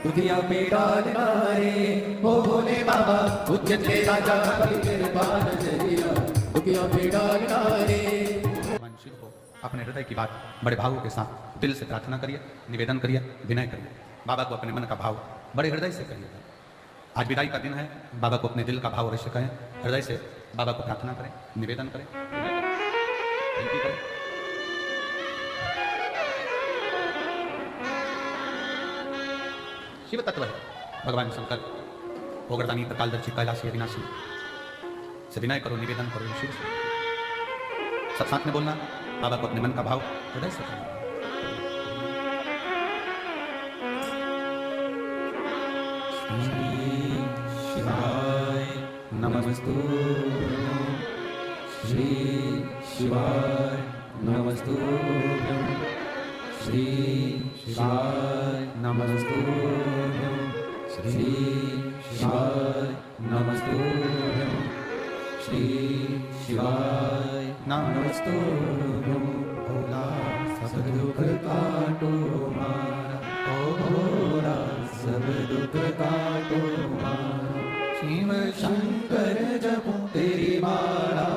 दुखिया पे डालना रे हो भोले बाबा। उज्जैन के राजा कभी कृपा नजरिया, दुखिया पे डालना रे। भगवान शिव को अपने हृदय की बात बड़े भावों के साथ दिल से प्रार्थना करिए, निवेदन करिए, विनय करिए। बाबा को अपने मन का भाव बड़े हृदय से करिए। आज विदाई का दिन है, बाबा को अपने दिल का भाव अवश्य कहें, हृदय से बाबा को प्रार्थना करें, निवेदन करें, विनय करें, विनती करें। शिव तत्व है भगवान शंकर, ओगरदानी प्रकालदर्शी कैलाशी अविनाशी से विनय करो, निवेदन करो शिव से। सब साथ में बोलना, बाबा को अपने मन का भाव हृदय से करना। शिवाय नमस्तुभ्यं, श्री शिवाय नमस्तुभ्यं, श्री शिवाय नमस्तुभ्यं, श्री शिवाय नमस्तुभ्यं, श्री शिवाय नमस्तुभ्यं। भोला सब दुख काटो मारा, ओ भोला सब दुख काटो मारा। शिव शंकर जपो तेरी माला,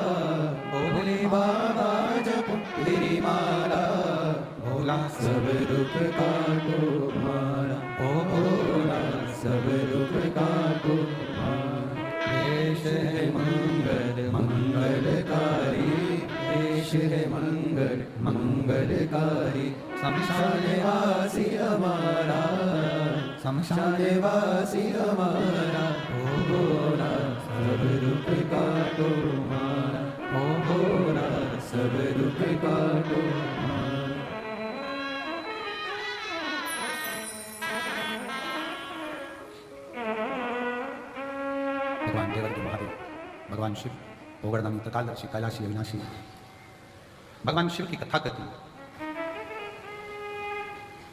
भोले बाबा जपो तेरी माला, भोला सब दुख काटो मारा, ओ भोला सब दुख काटो मारा। देश है मंगल मंगलकारी, देश है मंगल मंगलकारी, शमशानवासी हमारा, शमशानवासी हमारा। ओ भोला सब दुख काटो मारा, ओ भोला सब दुख काटो मारा। भगवान देवर्षि महादेव, भगवान शिव, ओगरदानी प्रकालदर्शी कैलाशी अविनाशी। भगवान शिव की कथा कहती है,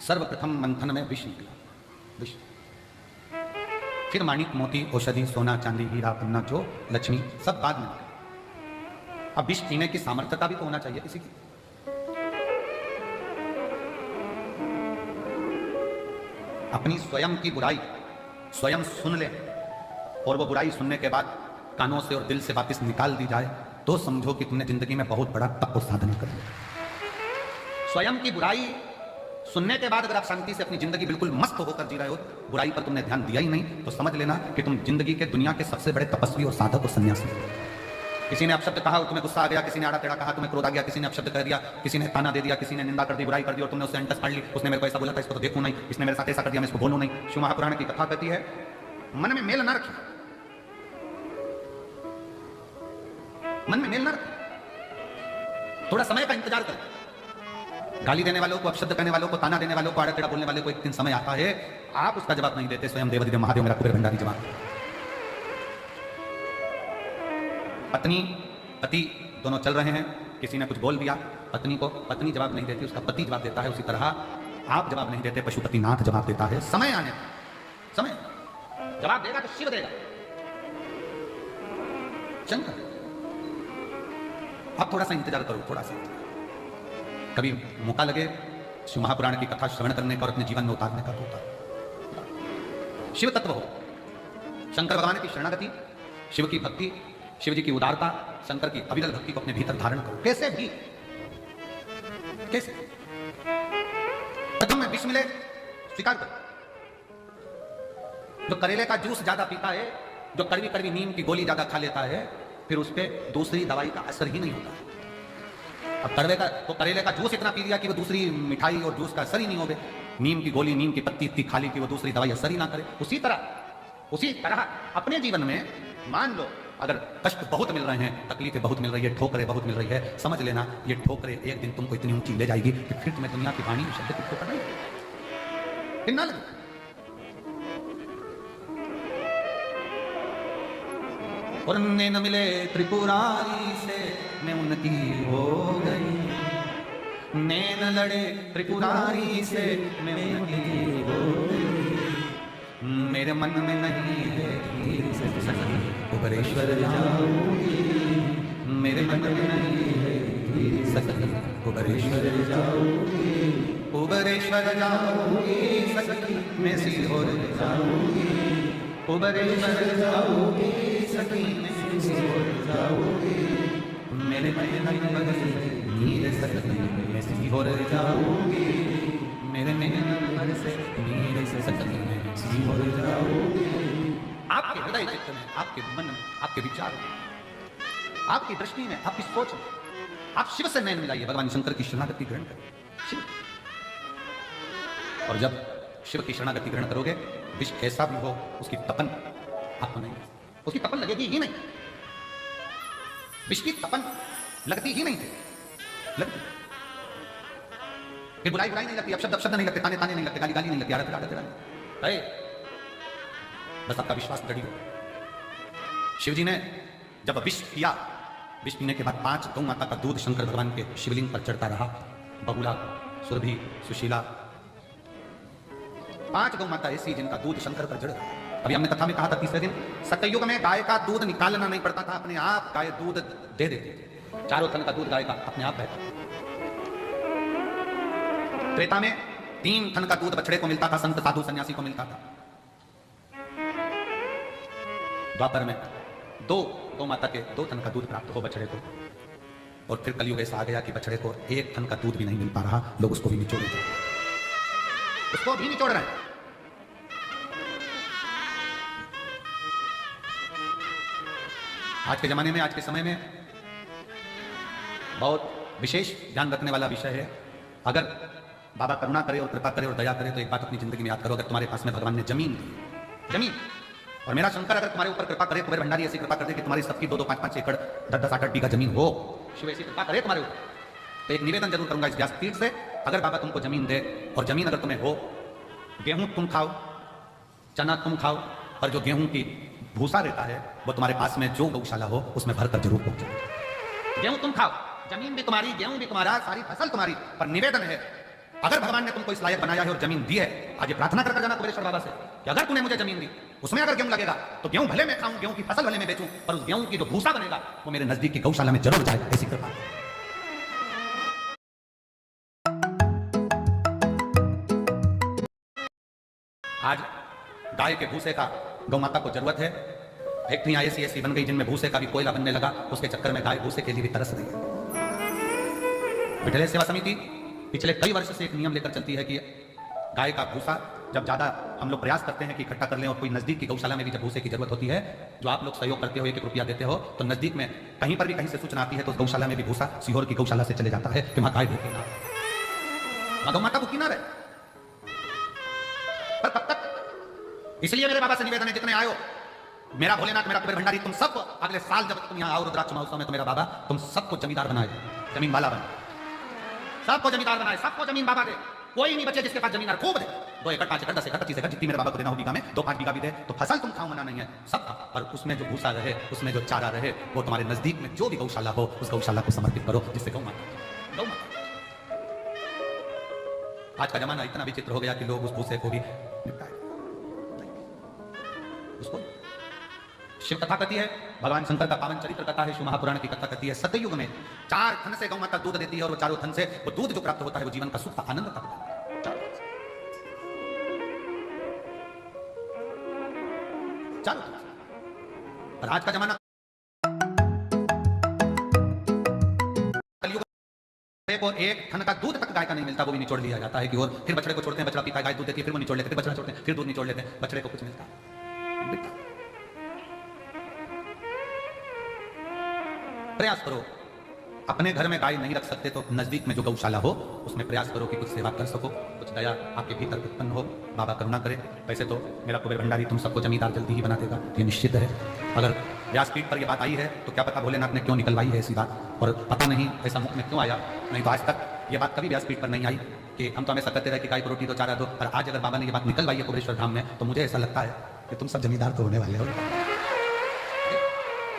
सर्वप्रथम मंथन में विष निकला, विष, फिर माणिक मोती औषधि सोना चांदी हीरा पन्ना जो लक्ष्मी सब बाद में निकला। अब विष पीने की सामर्थ्यता भी तो होना चाहिए किसी की। अपनी स्वयं की बुराई स्वयं सुन ले और वो बुराई सुनने के बाद कानों से और दिल से वापस निकाल दी जाए तो समझो कि तुमने जिंदगी में बहुत बड़ा तप और साधना कर लिया। स्वयं की बुराई सुनने के बाद अगर आप शांति से अपनी जिंदगी बिल्कुल मस्त होकर जी रहे हो, बुराई पर तुमने ध्यान दिया ही नहीं, तो समझ लेना कि तुम जिंदगी के दुनिया के सबसे बड़े तपस्वी और साधक और सन्यासी हो। किसी ने अपशब्द कहा और तुम्हें गुस्सा आ गया, किसी ने आड़ा टेढ़ा कहा, तुम्हें क्रोध आ गया, किसी ने अपशब्द कह दिया, किसी ने ताना दे दिया, किसी ने निंदा कर दी, बुराई कर दी और तुमने उससे अंटस फाड़ ली। उसने मेरे को ऐसा बोला था, इसको तो देखूं नहीं, इसने मेरे साथ ऐसा कर दिया, मैं इसको बोलूं नहीं। शिव महापुराण की कथा कहती है, मन में मेल न रखिए, मन में मेल न रखिए, थोड़ा समय का इंतजार करें। गाली देने वालों को, अपशब्द कहने वालों को, ताना देने वालों को, आड़ा टेढ़ा बोलने वाले को एक दिन समय आता है, आप उसका जवाब नहीं देते, स्वयं देवाधिदेव महादेव मेरा कुबेर भंडारी जवाब। पत्नी पति दोनों चल रहे हैं, किसी ने कुछ बोल दिया पत्नी को, पत्नी जवाब नहीं देती, उसका पति जवाब देता है। उसी तरह आप जवाब नहीं देते, पशुपतिनाथ जवाब देता है। समय आने, समय जवाब देगा तो शिव देगा, शंकर। आप थोड़ा सा इंतजार करो, थोड़ा सा, कभी मौका लगे शिव महापुराण की कथा श्रवण करने का और अपने जीवन में उतारने का, तो उतारो। शिव तत्व हो, शंकर भगवान की शरणागति, शिव की भक्ति, शिव जी की उदारता, शंकर की अविरल भक्ति को अपने भीतर धारण करो, कैसे भी, कैसे। प्रथम में विष मिले स्वीकार करो। जो करेले का जूस ज्यादा पीता है, जो कड़वी कड़वी नीम की गोली ज्यादा खा लेता है, फिर उस पर दूसरी दवाई का असर ही नहीं होता है। अब करेले का जूस इतना पी लिया कि वो दूसरी मिठाई और जूस का असर ही नहीं हो गए, नीम की गोली, नीम की पत्ती इतनी खा ली कि वो दूसरी दवाई असर ही ना करे। उसी तरह अपने जीवन में मान लो अगर कष्ट बहुत मिल रहे हैं, तकलीफें बहुत मिल रही है, ठोकरें बहुत मिल रही है, समझ लेना ये ठोकरें एक दिन तुमको इतनी ऊंची ले जाएगी कि फिर तुम्हें दुनिया की वाणी शब्द की ठोकर नहीं, फिर ना लगे। और नैन मिले त्रिपुरारी से मैं उनकी हो गई, नैन लड़े त्रिपुरारी से मैं उनकी हो गई, मेरे मन में नहीं है उपरेश्वर जाऊंगी, मेरे मन में नहीं है सखी कुबरेश्वर जाऊंगी कुबरेश्वर जाऊंगी सखी मैं सीहोर जाऊंगी कुबरेश्वर जाऊंगी सखी मैं सीहोर जाऊंगी मेरे मन बगल नीर सखी मैं सीहोर जाऊंगी मेरे मन से नीर सखी मैं सीहोर जाऊंगी आपके हृदय चित्त में, आपके मन में, आपके विचार में, आपकी दृष्टि में, आपकी सोच में आप शिव से नयन मिलाइए, भगवान शंकर की शरणागति ग्रहण करें शिव। और जब शिव की शरणागति ग्रहण करोगे, विष कैसा भी हो उसकी तपन आपको नहीं, उसकी तपन लगेगी ही नहीं, विष की तपन लगती ही नहीं थी, लगती फिर बुराई बुराई नहीं लगती, अपशब्द नहीं लगते, ताने ताने नहीं लगते, गाली गाली नहीं लगती, आड़त आड़त नहीं, बस आपका विश्वास दृढ़ हो। शिव जी ने जब विष पिया, विष पीने के बाद 5 गौ माता का दूध शंकर भगवान के शिवलिंग पर चढ़ता रहा, बगुला, सुरभि, सुशीला, 5 गौ माता ऐसी जिनका दूध शंकर पर जड़ रहा। अभी हमने कथा में कहा था तीसरे दिन, सतयुग में गाय का दूध निकालना नहीं पड़ता था, अपने आप गाय दूध दे देती थी, चारों थन का दूध गाय का अपने आप बहता। त्रेता में 3 थन का दूध बछड़े को मिलता था, संत साधु सन्यासी को मिलता था। द्वापर में 2 गौ माता के 2 थन का दूध प्राप्त हो बछड़े को, और फिर कलयुग ऐसा आ गया कि बछड़े को 1 थन का दूध भी नहीं मिल पा रहा, लोग उसको भी निचोड़ रहे हैं, उसको भी निचोड़ रहे हैं। आज के जमाने में, आज के समय में बहुत विशेष ध्यान रखने वाला विषय है। अगर बाबा करुणा करे और कृपा करे और दया करे तो एक बात अपनी जिंदगी में याद करो, अगर तुम्हारे पास में भगवान ने जमीन दी, जमीन, और मेरा शंकर अगर तुम्हारे ऊपर कृपा करे, कुबेर भंडारी ऐसी कृपा कर दे कि तुम्हारी सबकी 2-2, 5-5 एकड़, 10-10, 8-8 बीघा जमीन हो, शिव ऐसी कृपा करे तुम्हारे ऊपर, तो एक निवेदन जरूर करूंगा इस व्यासपीठ से, अगर बाबा तुमको जमीन दे और जमीन अगर तुम्हें हो, गेहूं तुम खाओ, चना तुम खाओ, और जो गेहूं की भूसा रहता है वो तुम्हारे पास में जो गौशाला हो उसमें भरकर जरूर पहुंचाओ। गेहूं तुम खाओ, जमीन भी तुम्हारी, गेहूं भी तुम्हारा, सारी फसल तुम्हारी, पर निवेदन है अगर भगवान ने तुमको इस लायक बनाया है और जमीन दी है, आज ये प्रार्थना कर जाना कुबेरेश्वर बाबा से कि अगर तूने मुझे जमीन दी, उसमें अगर गेहूं लगेगा तो गेहूं भले मैं खाऊं, गेहूं की फसल भले मैं बेचूं, पर उस गेहूं की जो भूसा बनेगा वो मेरे नजदीक की गौशाला में जरूर जाए, ऐसी कृपा। आज गाय के भूसे का गौ माता को जरूरत है, फैक्ट्रियां ऐसी ऐसी बन गई जिनमें भूसे का भी कोयला बनने लगा, उसके चक्कर में गाय भूसे के लिए भी तरस रही है। विठले सेवा समिति पिछले कई वर्ष से एक नियम लेकर चलती है कि गाय का भूसा जब ज्यादा हम लोग प्रयास करते हैं कि इकट्ठा कर लें, और कोई नजदीक की गौशाला में भी जब भूसे की जरूरत होती है, जो आप लोग सहयोग करते हो, 1-1 रुपया देते हो, तो नजदीक में कहीं पर भी कहीं से सूचना आती है तो उस गौशाला में भी भूसा सीहोर की गौशाला से चले जाता है कि वहां गाय भूखी ना, वहां गौ माता भूखी ना रहे। पर कब तक? इसलिए मेरे बाबा से निवेदन है, जितने आयो, मेरा भोलेनाथ, मेरा कुबेर भंडारी, तुम सबको अगले साल जब तुम यहाँ आओ रुद्राक्ष महोत्सव में, तो मेरा बाबा तुम सबको जमींदार बनाए, जमीन वाला बनाए, सबको जमींदार बनाए, सबको जमीन बाबा दे, कोई नहीं बचे जिसके पास जमीन खूब दे, 2 एकड़, 5 एकड़, 10 एकड़, 25 एकड़, जितनी मेरे बाबा को देना हो बीघा में, 2-5 बीघा भी दे, तो फसल तुम खाओ मना नहीं है, सब खाओ, पर उसमें जो भूसा रहे, उसमें जो चारा रहे, वो तुम्हारे नजदीक में जो भी गौशाला हो उस गौशाला को समर्पित करो, जिससे गौ माता। आज का जमाना इतना विचित्र हो गया कि लोग उस भूसे को भी निपटाए, उसको शिव कथा कहती है, भगवान शंकर का पावन चरित्र कथा है, शिव महापुराण की कथा कहती है, सतयुग में 4 थन से गौ माता दूध देती है, और वो चारों थन से वो दूध जो प्राप्त होता है वो जीवन का सुख का आनंद का चारों थन। पर आज का जमाना कलयुग को 1 थन का दूध तक गाय का नहीं मिलता, वो भी निचोड़ लिया जाता है कि और फिर बछड़े को छोड़ते हैं, बछड़ा पीता है, गाय दूध देती है, फिर वो निचोड़ लेते हैं, बछड़ा छोड़ते हैं, फिर दूध निचोड़ लेते हैं, बछड़े को कुछ मिलता है। प्रयास करो, अपने घर में गाय नहीं रख सकते तो नजदीक में जो गौशाला हो उसमें प्रयास करो कि कुछ सेवा कर सको, कुछ दया आपके भीतर उत्पन्न हो, बाबा करुणा करे। वैसे तो मेरा कुबेर भंडारी तुम सबको जमींदार जल्दी ही बना देगा, ये निश्चित है। अगर व्यासपीठ पर यह बात आई है तो क्या पता भोलेनाथ ने क्यों निकलवाई है ऐसी बात, और पता नहीं ऐसा मुख में क्यों आया, नहीं तो आज तक ये बात कभी व्यासपीठ पर नहीं आई कि हम तो हमेशा कहते रहे कि गाय को रोटी दो, चारा दो, और आज अगर बाबा ने ये बात निकलवाई है कुबेरेश्वर धाम में, तो मुझे ऐसा लगता है कि तुम सब जमींदार तो होने वाले हो।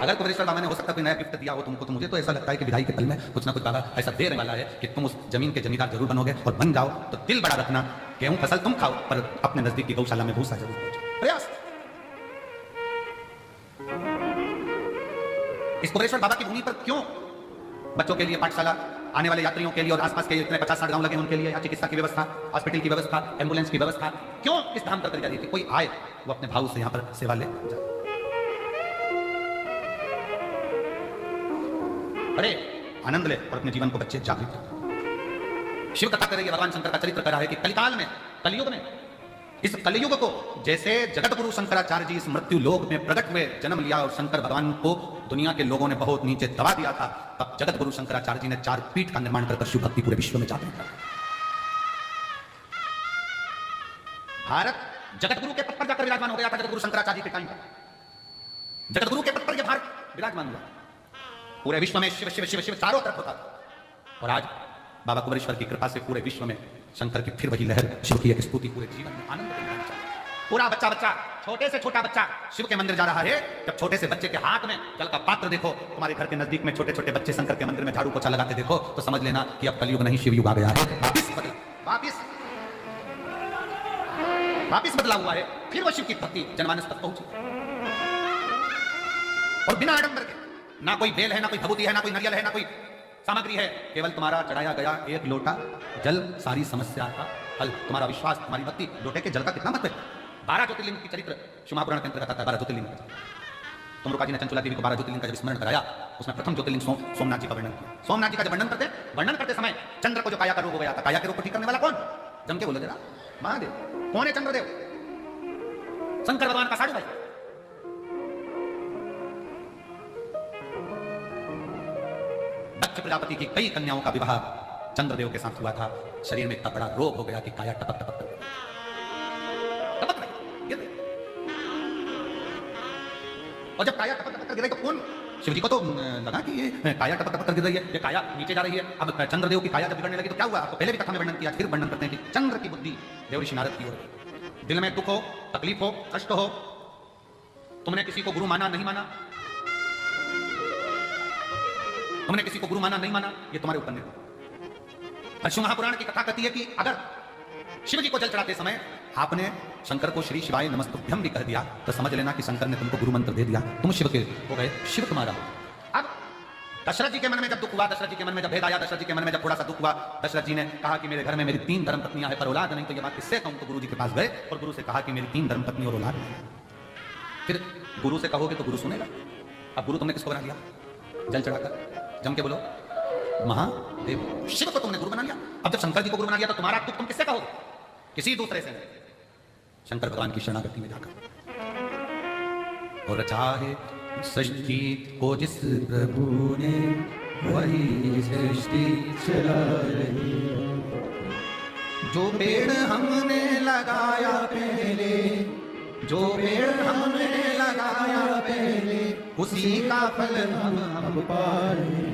अगर कुबेरेश्वर बाबा ने हो सकता कोई नया गिफ्ट दिया हो तुमको, तो मुझे तो ऐसा लगता है कि विदाई के पल में कुछ ना कुछ बाबा ऐसा देने वाला है कि तुम उस जमीन के जमींदार जरूर बनोगे, और बन जाओ तो दिल बड़ा रखना, गेहूं फसल तुम खाओ पर अपने नजदीक की गौशाला में भूसा जरूर पहुंचो। प्रयास। इस कुबेरेश्वर बाबा की भूमि पर क्यों बच्चों के लिए पाठशाला, आने वाले यात्रियों के लिए और आसपास के जितने 50-60 गांव लगे उनके लिए यहाँ चिकित्सा की व्यवस्था, हॉस्पिटल की व्यवस्था, एम्बुलेंस की व्यवस्था। क्यों इस धाम तक करी जा रही थी? कोई आए वो अपने भाव से यहाँ पर सेवा ले जाए। अरे आनंद ले और अपने जीवन को बच्चे जागृत कर। शिव कथा कर रही है, भगवान शंकर का चरित्र कर रहा है कि कलिकाल में, कलयुग में, इस कलयुग को जैसे जगत गुरु शंकराचार्य जी इस मृत्यु लोक में प्रकट हुए, जन्म लिया और शंकर भगवान को दुनिया के लोगों ने बहुत नीचे दबा दिया था, तब जगत गुरु शंकराचार्य जी ने 4 पीठ का निर्माण कर शिव भक्ति पूरे विश्व में जागृत कर। भारत जगत गुरु के पद पर जाकर विराजमान हो गया था जगत गुरु शंकराचार्य जी के टाइम पर। जगत गुरु के पद पर यह भारत विराजमान हुआ, पूरे विश्व में शिव शिव शिव शिव चारों तरफ होता था। और आज बाबा कुंवरेश्वर की कृपा से पूरे विश्व में शंकर की फिर वही लहर, शिव की एक स्तुति पूरे जीवन में आनंद देने वाली चाहिए। पूरा बच्चा बच्चा, छोटे से छोटा बच्चा शिव के मंदिर जा रहा है। जब छोटे से बच्चे के हाथ में जल का पात्र देखो, तुम्हारे घर के नजदीक में छोटे छोटे बच्चे शंकर के मंदिर में झाड़ू पोछा लगाते देखो, तो समझ लेना कि अब कलयुग नहीं शिव युग आ गया है। वापिस बदला हुआ है। फिर वो शिव की भक्ति जनमानस तक पहुंची और बिना आडंबर के, ना कोई बेल है, ना कोई भभूति है, ना कोई नारियल है, ना कोई सामग्री है, केवल तुम्हारा चढ़ाया गया एक लोटा जल सारी समस्या का हल। तुम्हारा विश्वास, तुम्हारी भक्ति, लोटे के जल का कितना महत्व है। 12 ज्योतिर्लिंग की चरित्र शिव महापुराण के अंतर्गत आता है। 12 ज्योतिर्लिंग तुम रुका जी ने चंचुला देवी को 12 ज्योतिर्लिंग का जब स्मरण कराया, उसमें प्रथम ज्योतिर्लिंग सोमनाथ जी का वर्णन किया। सोमनाथ जी का जब वर्णन करते समय चंद्र को जो काया का रोग हो गया था, काया के रोग को ठीक करने वाला कौन? जम के बोलो जरा, महादेव। कौन है चंद्रदेव? शंकर भगवान का साड़ू भाई। दक्ष प्रजापति की कई कन्याओं का विवाह चंद्रदेव के साथ हुआ था। शरीर में इतना बड़ा रोग हो गया कि काया टपक टपक कर और जब काया टपक टपक कर गिर रही तो कौन? शिव जी को तो लगा कि ये काया टपक टपक कर गिर रही है, ये काया नीचे जा रही है। अब चंद्रदेव की काया जब बिगड़ने लगी तो क्या हुआ? आपको पहले भी कथा में वर्णन किया, फिर वर्णन करते हैं कि चंद्र की बुद्धि देव ऋषि नारद की ओर। दिल में दुख हो, तकलीफ हो, कष्ट हो, तुमने किसी को गुरु माना नहीं माना, तुमने किसी को गुरु माना नहीं माना, ये तुम्हारे ऊपर निर्भर। शिव महापुराण की कथा कहती है कि अगर शिव जी को जल चढ़ाते समय आपने शंकर को श्री शिवाय नमस्तुभ्यम भी कह दिया तो समझ लेना कि शंकर ने तुमको गुरु मंत्र दे दिया, तुम शिव के हो गए, शिव तुम्हारा। अब दशरथ जी के मन में जब दुख हुआ, दशरथ जी के मन में जब भेद आया, दशरथ जी के मन में जब थोड़ा सा दुख हुआ, दशरथ जी ने कहा कि मेरे घर में मेरी 3 धर्मपत्नियां हैं पर औलाद नहीं, तो ये बात किससे कहूं? तो गुरु जी के पास गए और गुरु से कहा कि मेरी 3 धर्मपत्नी और औलाद नहीं। फिर गुरु से कहोगे तो गुरु सुनेगा। अब गुरु तुमने किसको बना लिया? जल चढ़ाकर, जम के बोलो महादेव। शिव को तुमने गुरु बना लिया। अब जब शंकर जी को गुरु बना लिया तो तुम्हारा दुख तुम किससे कहोगे? किसी दूसरे से नहीं, शंकर भगवान की शरणागति में जाकर। और चाहे सृष्टि को जिस प्रभु ने वही सृष्टि चला रही है। जो पेड़ हमने लगाया पहले, जो पेड़ हमने लगाया पहले, उसी का फल हम पा रहे।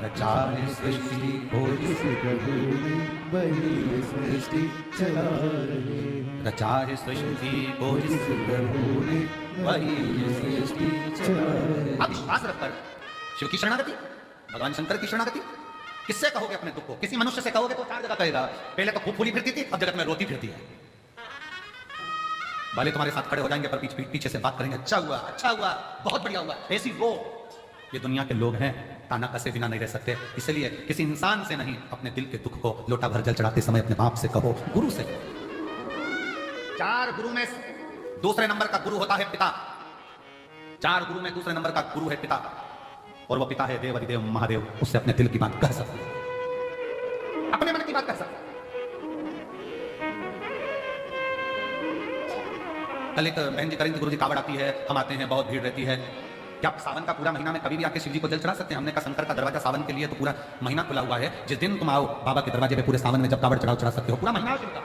रचा है सृष्टि को जिस प्रभु ने वही सृष्टि चला रहे। रचा है सृष्टि को जिस प्रभु ने वही सृष्टि चला रहे। अब विश्वास रखकर शिव की शरणागति, भगवान शंकर की शरणागति किससे कहोगे अपने दुख को? किसी मनुष्य से कहोगे तो 4 जगह कहेगा। पहले तो खूब फूली फिरती थी, अब जगत में रोती फिरती है। भले तुम्हारे साथ खड़े हो जाएंगे पर पीछे से बात करेंगे, अच्छा हुआ, अच्छा हुआ, बहुत बढ़िया हुआ, ऐसी वो। ये दुनिया के लोग हैं, ताना कसे बिना नहीं रह सकते। इसलिए किसी इंसान से नहीं, अपने दिल के दुख को लोटा भर जल चढ़ाते समय अपने बाप से कहो, गुरु से। 4 गुरु में दूसरे नंबर का गुरु होता है पिता। 4 गुरु में दूसरे नंबर का गुरु है पिता, और वो पिता है देव अधिदेव महादेव। उससे अपने दिल की बात कह सकते, अपने मन की बात कह सकते। कल एक बहन जी करेंगे, गुरु जी कावड़ आती है, हम आते हैं, बहुत भीड़ रहती है, क्या सावन का पूरा महीना में कभी भी आके शिव जी को जल चढ़ा सकते हैं? हमने कहा शंकर का दरवाजा सावन के लिए तो पूरा महीना खुला हुआ है। जिस दिन तुम आओ बाबा के दरवाजे पे पूरे सावन में जब कावड़ चढ़ा सकते हो, पूरा महीना शिव का।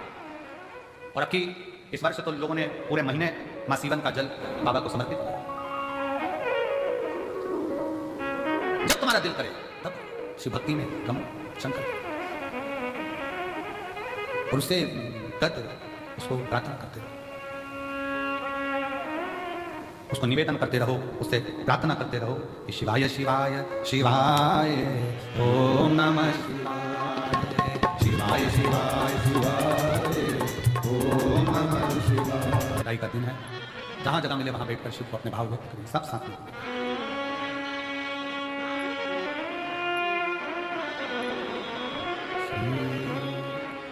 और अब की इस वर्ष तो लोगों ने पूरे महीने मां सीवन का जल बाबा को समर्पित किया। जब तुम्हारा दिल करे तब शिव भक्ति में गम शंकर, और उससे उसको प्रार्थना करते रहो, उसको निवेदन करते रहो, उससे प्रार्थना करते रहो कि शिवाय शिवाय शिवाय ओम नमः शिवाय, शिवाय शिवाय शिवाय ओम नमः शिवाय। बधाई का दिन है, जहां जगह मिले वहां बैठकर शिव को अपने भाव व्यक्त करें, सब साथ में।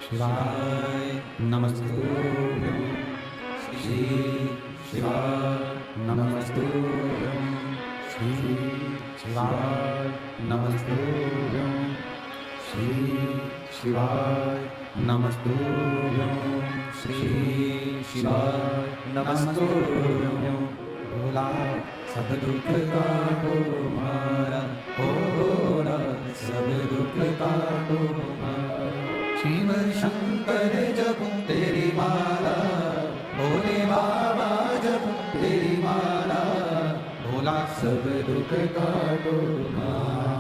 शिवाय नमस्तुभ्यं। श्री शिवाय नमस्तुभ्यं। श्री शिवाय नमस्तुभ्यं। श्री शिवाय नमस्तुभ्यं। श्री शिवाय नमस्तुभ्यं। भोला सब दुख काटो मारा, ओ भोला सब दुख काटो मारा। शिव शंकर जपूं तेरी माला, भोले बाबा जपूं तेरी माला। भोला सब दुख काटो मारा,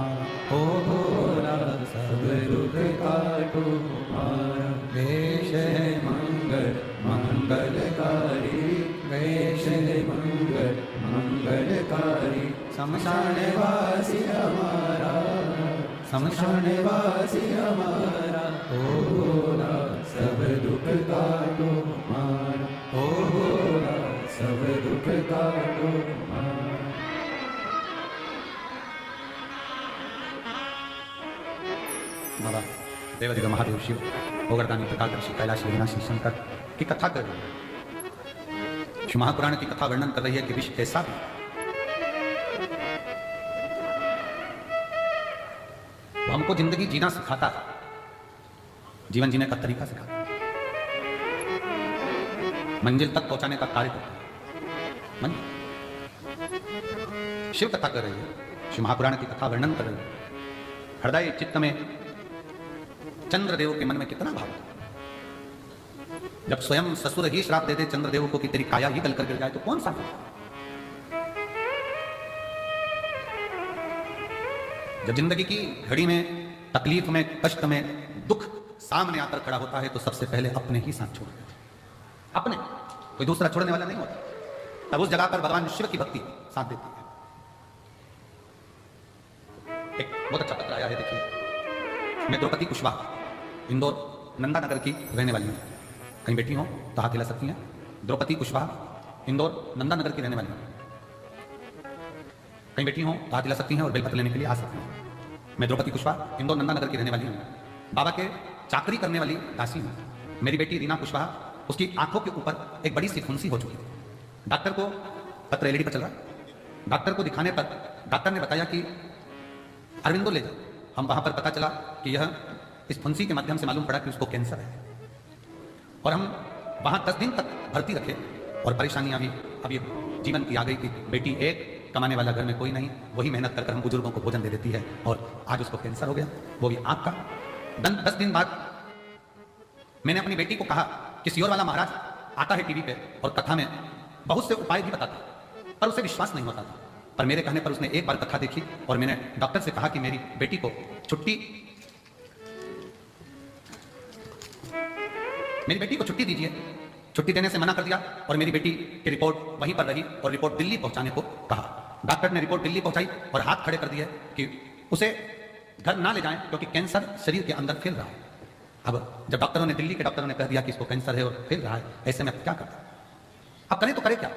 ओ भोला सब दुख काटो मारा। वेश है मंगल मंगलकारी, वेश है मंगल मंगलकारी। शमशान वासी हमारा, शमशान वासी हमारा। ओ भोला सब दुख काटो मारा, ओ भोला सब दुख काटो मारा। बाबा देवाधिक महादेव शिव भोगरदानी प्रकादर्शी कैलाशी विनाशी शंकर की कथा कर रही है। शिव महापुराण की कथा वर्णन कर रही है कि विश्व कैसा है। वो हमको जिंदगी जीना सिखाता है, जीवन जीने का तरीका सिखाता है, मंजिल तक पहुंचाने का कार्य करता है। शिव कथा कर रही है, शिव महापुराण की कथा वर्णन कर रही है। हृदय चित्त में चंद्रदेव के मन में कितना भाव, जब स्वयं ससुर ही श्राप दे दे चंद्रदेव को कि तेरी काया ही गलकर गिर जाए तो कौन सा है? जब जिंदगी की घड़ी में तकलीफ में कष्ट में दुख सामने आकर खड़ा होता है तो सबसे पहले अपने ही साथ छोड़ देते, अपने, कोई दूसरा छोड़ने वाला नहीं होता। तब उस जगह पर भगवान शिव की भक्ति साथ देती है। एक बहुत अच्छा पत्र आया है, देखिए। मैं द्रौपदी कुशवाहा, इंदौर नंदा नगर की रहने वाली हूँ। कहीं बैठी हो तो हाथ हिला सकती हैं। द्रौपदी कुशवाहा, इंदौर नंदा नगर की रहने वाली हूँ। कहीं बैठी हो तो हाथ हिला सकती हैं और बेलपत्र लेने के लिए आ सकती हैं। मैं द्रौपदी कुशवाहा, इंदौर नंदा नगर की रहने वाली हूँ। बाबा के चाकरी करने वाली दासी हूँ। मेरी बेटी रीना कुशवाहा, उसकी आंखों के ऊपर एक बड़ी सी फुंसी हो चुकी थी। डॉक्टर को पत्र एलईडी पर चल रहा। डॉक्टर को दिखाने पर डॉक्टर ने बताया कि अरविंदो ले जाओ। हम वहां पर पता चला कि यह इस फुंसी के माध्यम से मालूम पड़ा कि उसको कैंसर है। और हम वहां 10 दिन तक भर्ती रखे और परेशानियां भी अब ये जीवन की आ गई कि बेटी एक, कमाने वाला घर में कोई नहीं, वही मेहनत कर हम बुजुर्गों को भोजन दे देती है और आज उसको कैंसर हो गया, वो भी आंख का। 10 दिन बाद मैंने अपनी बेटी को कहा कि सियोर वाला महाराज आता है टीवी पे और कथा में बहुत से उपाय भी बताता, पर उसे विश्वास नहीं होता था। पर मेरे कहने पर उसने एक बार कथा देखी और मैंने डॉक्टर से कहा कि मेरी बेटी को छुट्टी दीजिए। छुट्टी देने से मना कर दिया और मेरी बेटी की रिपोर्ट वहीं पर रही और रिपोर्ट दिल्ली पहुंचाने को कहा। डॉक्टर ने रिपोर्ट दिल्ली पहुंचाई और हाथ खड़े कर दिए कि उसे घर ना ले जाएं क्योंकि कैंसर शरीर के अंदर फैल रहा है। अब जब दिल्ली के डॉक्टरों ने कह दिया कि इसको कैंसर है और फैल रहा है, ऐसे में अब क्या करता? अब करें तो करे क्या?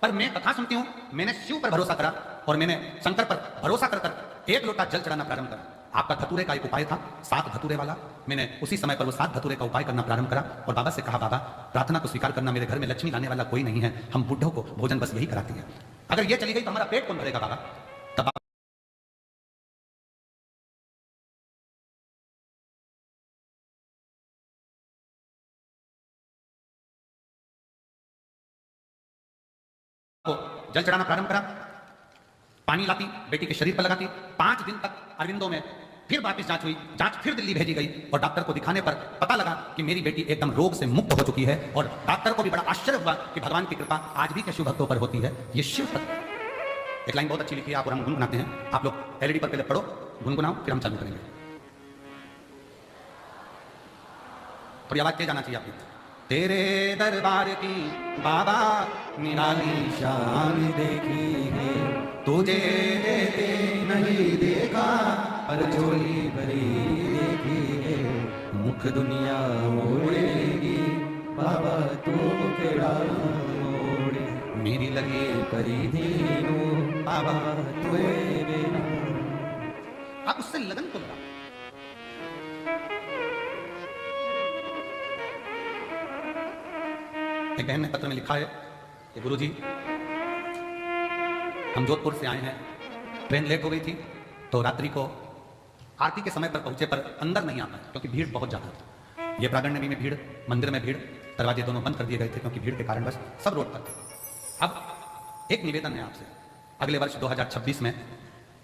पर मैं कथा सुनती हूं, मैंने शिव पर भरोसा करा और मैंने शंकर पर भरोसा कर एक लोटा जल चढ़ाना प्रारंभ करा। आपका धतूरे का एक उपाय था, 7 धतूरे वाला। मैंने उसी समय पर वो 7 धतूरे का उपाय करना प्रारंभ करा और बाबा से कहा, बाबा प्रार्थना को स्वीकार करना, मेरे घर में लक्ष्मी लाने वाला कोई नहीं है, हम बुढ़ों को भोजन बस यही कराती है। अगर ये चली गई तो हमारा पेट कौन भरेगा बाबा? तब जल चढ़ाना प्रारंभ करा, पानी लाती, बेटी के शरीर पर लगाती। 5 दिन तक अरविंदों में फिर वापस जांच हुई, जांच फिर दिल्ली भेजी गई और डॉक्टर को दिखाने पर पता लगा कि मेरी बेटी एकदम रोग से मुक्त हो चुकी है। और डॉक्टर को भी बड़ा आश्चर्य हुआ कि भगवान की कृपा आज भी शिव भक्तों पर होती है। ये शिव भक्त। एक लाइन बहुत अच्छी लिखी है, आप और हम गुनगुनाते हैं। आप लोग एलईडी पर पहले पढ़ो, गुनगुनाओ, फिर हम चालू करेंगे। थोड़ी आवाज तेज आना चाहिए आपकी। तेरे दरबार की बाबा निराली शान देखी है, तुझे देते नहीं देखा पर झोली भरी देखी है। मुख दुनिया मोड़ेगी बाबा तू केड़ा मोड़े, मेरी लगे करी दीनो बाबा तुए बिना। आप उससे लगन को लगा। एक बहन ने पत्र में लिखा है कि गुरुजी, हम जोधपुर से आए हैं, ट्रेन लेट हो गई थी तो रात्रि को आरती के समय पर पहुंचे पर अंदर नहीं आ पाए क्योंकि भीड़ बहुत ज्यादा थी। ये प्रांगण नगरी में भीड़, मंदिर में भीड़, दरवाजे दोनों बंद कर दिए गए थे क्योंकि भीड़ के कारण बस सब रोड पर थे। अब एक निवेदन है आपसे, अगले वर्ष 2026 में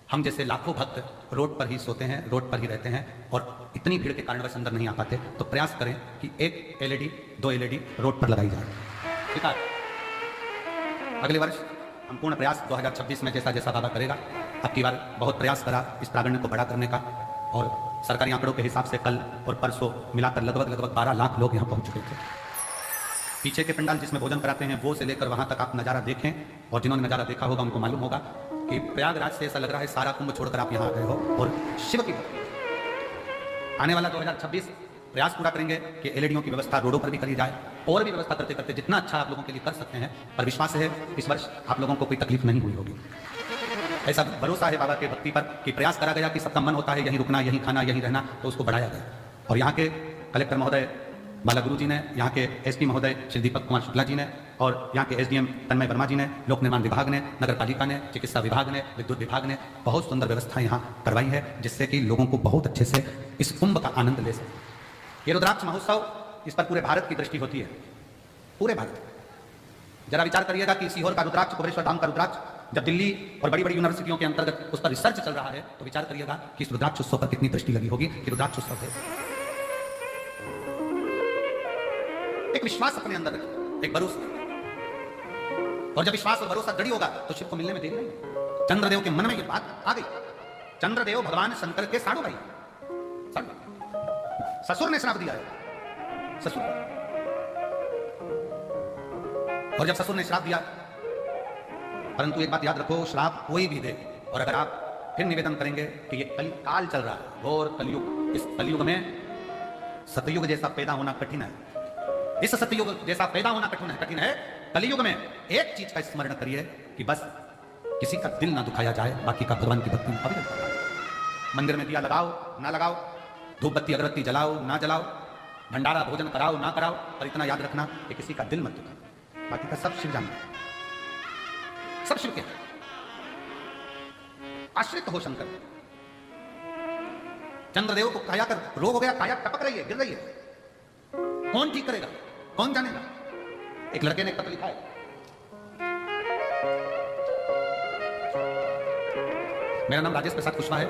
हम जैसे लाखों भक्त रोड पर ही सोते हैं, रोड पर ही रहते हैं और इतनी भीड़ के कारण बस अंदर नहीं आ पाते, तो प्रयास करें कि एक एलईडी, 2 एलईडी रोड पर लगाई जाए। ठीक है, अगले वर्ष हम पूर्ण प्रयास 2026 में जैसा जैसा बाबा करेगा, अब की बार बहुत प्रयास करा इस प्रांगण को बड़ा करने का, और सरकारी आंकड़ों के हिसाब से कल और परसों मिलाकर लगभग 12 लाख लोग यहाँ पहुंच चुके थे। पीछे के पंडाल जिसमें भोजन कराते हैं वो से लेकर वहां तक आप नज़ारा देखें, और जिन्होंने नज़ारा देखा होगा उनको मालूम होगा कि प्रयागराज से ऐसा लग रहा है सारा कुंभ छोड़कर आप यहाँ आ गए हो। और शिव की आने वाला 2026 प्रयास पूरा करेंगे कि एलईडीओं की व्यवस्था रोडों पर भी करी जाए, और भी व्यवस्था करते करते जितना अच्छा आप लोगों के लिए कर सकते हैं। पर विश्वास है इस वर्ष आप लोगों को कोई तकलीफ नहीं हुई होगी, ऐसा भरोसा है बाबा के भक्ति पर कि प्रयास करा गया कि सबका मन होता है यहीं रुकना, यहीं खाना, यहीं रहना, तो उसको बढ़ाया गया। और यहाँ के कलेक्टर महोदय बाला गुरु जी ने, यहाँ के एसपी महोदय श्री दीपक कुमार शुक्ला जी ने, और यहाँ के एसडीएम तन्मय वर्मा जी ने, लोक निर्माण विभाग ने, नगर पालिका ने, चिकित्सा विभाग ने, विद्युत विभाग ने बहुत सुंदर व्यवस्था यहाँ करवाई है, जिससे कि लोगों को बहुत अच्छे से इस कुंभ का आनंद ले सके। ये रुद्राक्ष महोत्सव, इस पर पूरे भारत की दृष्टि होती है, पूरे भारत। जरा विचार करिएगा कि सीहोर का रुद्राक्ष, कुबेरेश्वर धाम का रुद्राक्ष जब दिल्ली और बड़ी बड़ी यूनिवर्सिटियों के अंतर्गत उस पर रिसर्च चल रहा है, तो विचार करिएगा कि इस रुद्राक्ष उत्सव पर कितनी दृष्टि लगी होगी कि रुद्राक्ष उत्सव है। एक विश्वास अपने अंदर रखिए, एक भरोसा, और जब विश्वास और भरोसा दृढ़ होगा तो शिव को मिलने में देरी नहीं। चंद्रदेव के मन में ये बात आ गई। चंद्रदेव भगवान शंकर के साड़ू भाई, ससुर ने श्राप दिया है, ससुर। और जब ससुर ने श्राप दिया, परंतु एक बात याद रखो, श्राप कोई भी दे, और अगर आप फिर निवेदन करेंगे कि ये काल चल रहा है, घोर कलयुग, इस कलयुग में सतयुग जैसा पैदा होना कठिन है, इस सतयुग जैसा पैदा होना कठिन है। कलयुग में एक चीज का स्मरण करिए कि बस किसी का दिल ना दुखाया जाए, बाकी का भगवान की भक्ति में पवित्र कराओ। मंदिर में दिया लगाओ ना लगाओ, धूप बत्ती अगरबत्ती जलाओ ना जलाओ, भंडारा भोजन कराओ ना कराओ, पर इतना याद रखना कि किसी का दिल मत दुखाओ, बाकी का सब शिव जानना, सब शिव के आश्रित हो शंकर। चंद्रदेव को काया कर रोग हो गया, काया टपक रही है, गिर रही है, कौन ठीक करेगा, कौन जानेगा। एक लड़के ने पत्र लिखा है, मेरा नाम राजेश प्रसाद कुशवाहा है,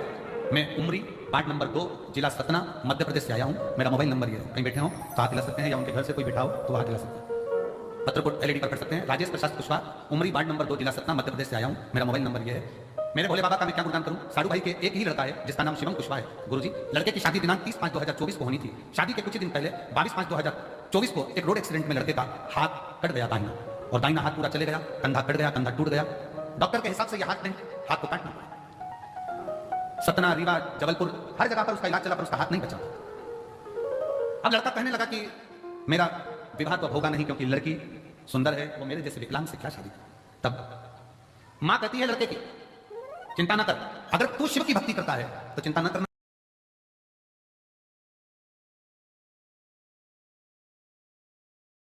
मैं उमरी वार्ड नंबर 2 जिला सतना मध्य प्रदेश से आया हूं। मेरा मोबाइल नंबर ये है, कहीं बैठे हो तो आके ला सकते हैं, या उनके घर से कोई बैठा हो तो आके ला सकते हैं। पत्र को एलईडी पर कर सकते हैं। राजेश प्रसाद कुशवाहा, उमरी वार्ड नंबर 2 जिला सतना मध्य प्रदेश से आया हूं। मेरा मोबाइल नंबर ये है। मेरे भोले बाबा का मैं क्या गुणगान करूं। साड़ू भाई के एक ही लड़का है जिसका नाम शिवम कुशवाहा है। गुरुजी, लड़के की शादी दिनांक 30/5/2024 को होनी थी। शादी के कुछ दिन पहले 22/5/2024 को एक रोड एक्सीडेंट में लड़के का हाथ कट गया दाहिना, और दाहिना हाथ पूरा चले गया, कंधा कट गया, कंधा टूट गया। डॉक्टर के हिसाब से यह हाथ नहीं, हाथ को काटना पड़ा। सतना, रीवा, जबलपुर हर जगह पर उसका इलाज चला, पर उसका हाथ नहीं बचा। अब लड़का कहने लगा कि मेरा विवाह तो होगा नहीं क्योंकि लड़की सुंदर है, वो मेरे जैसे विकलांग से क्या शादी। तब मां कहती है लड़के की, चिंता न कर, अगर तू शिव की भक्ति करता है तो चिंता न करना।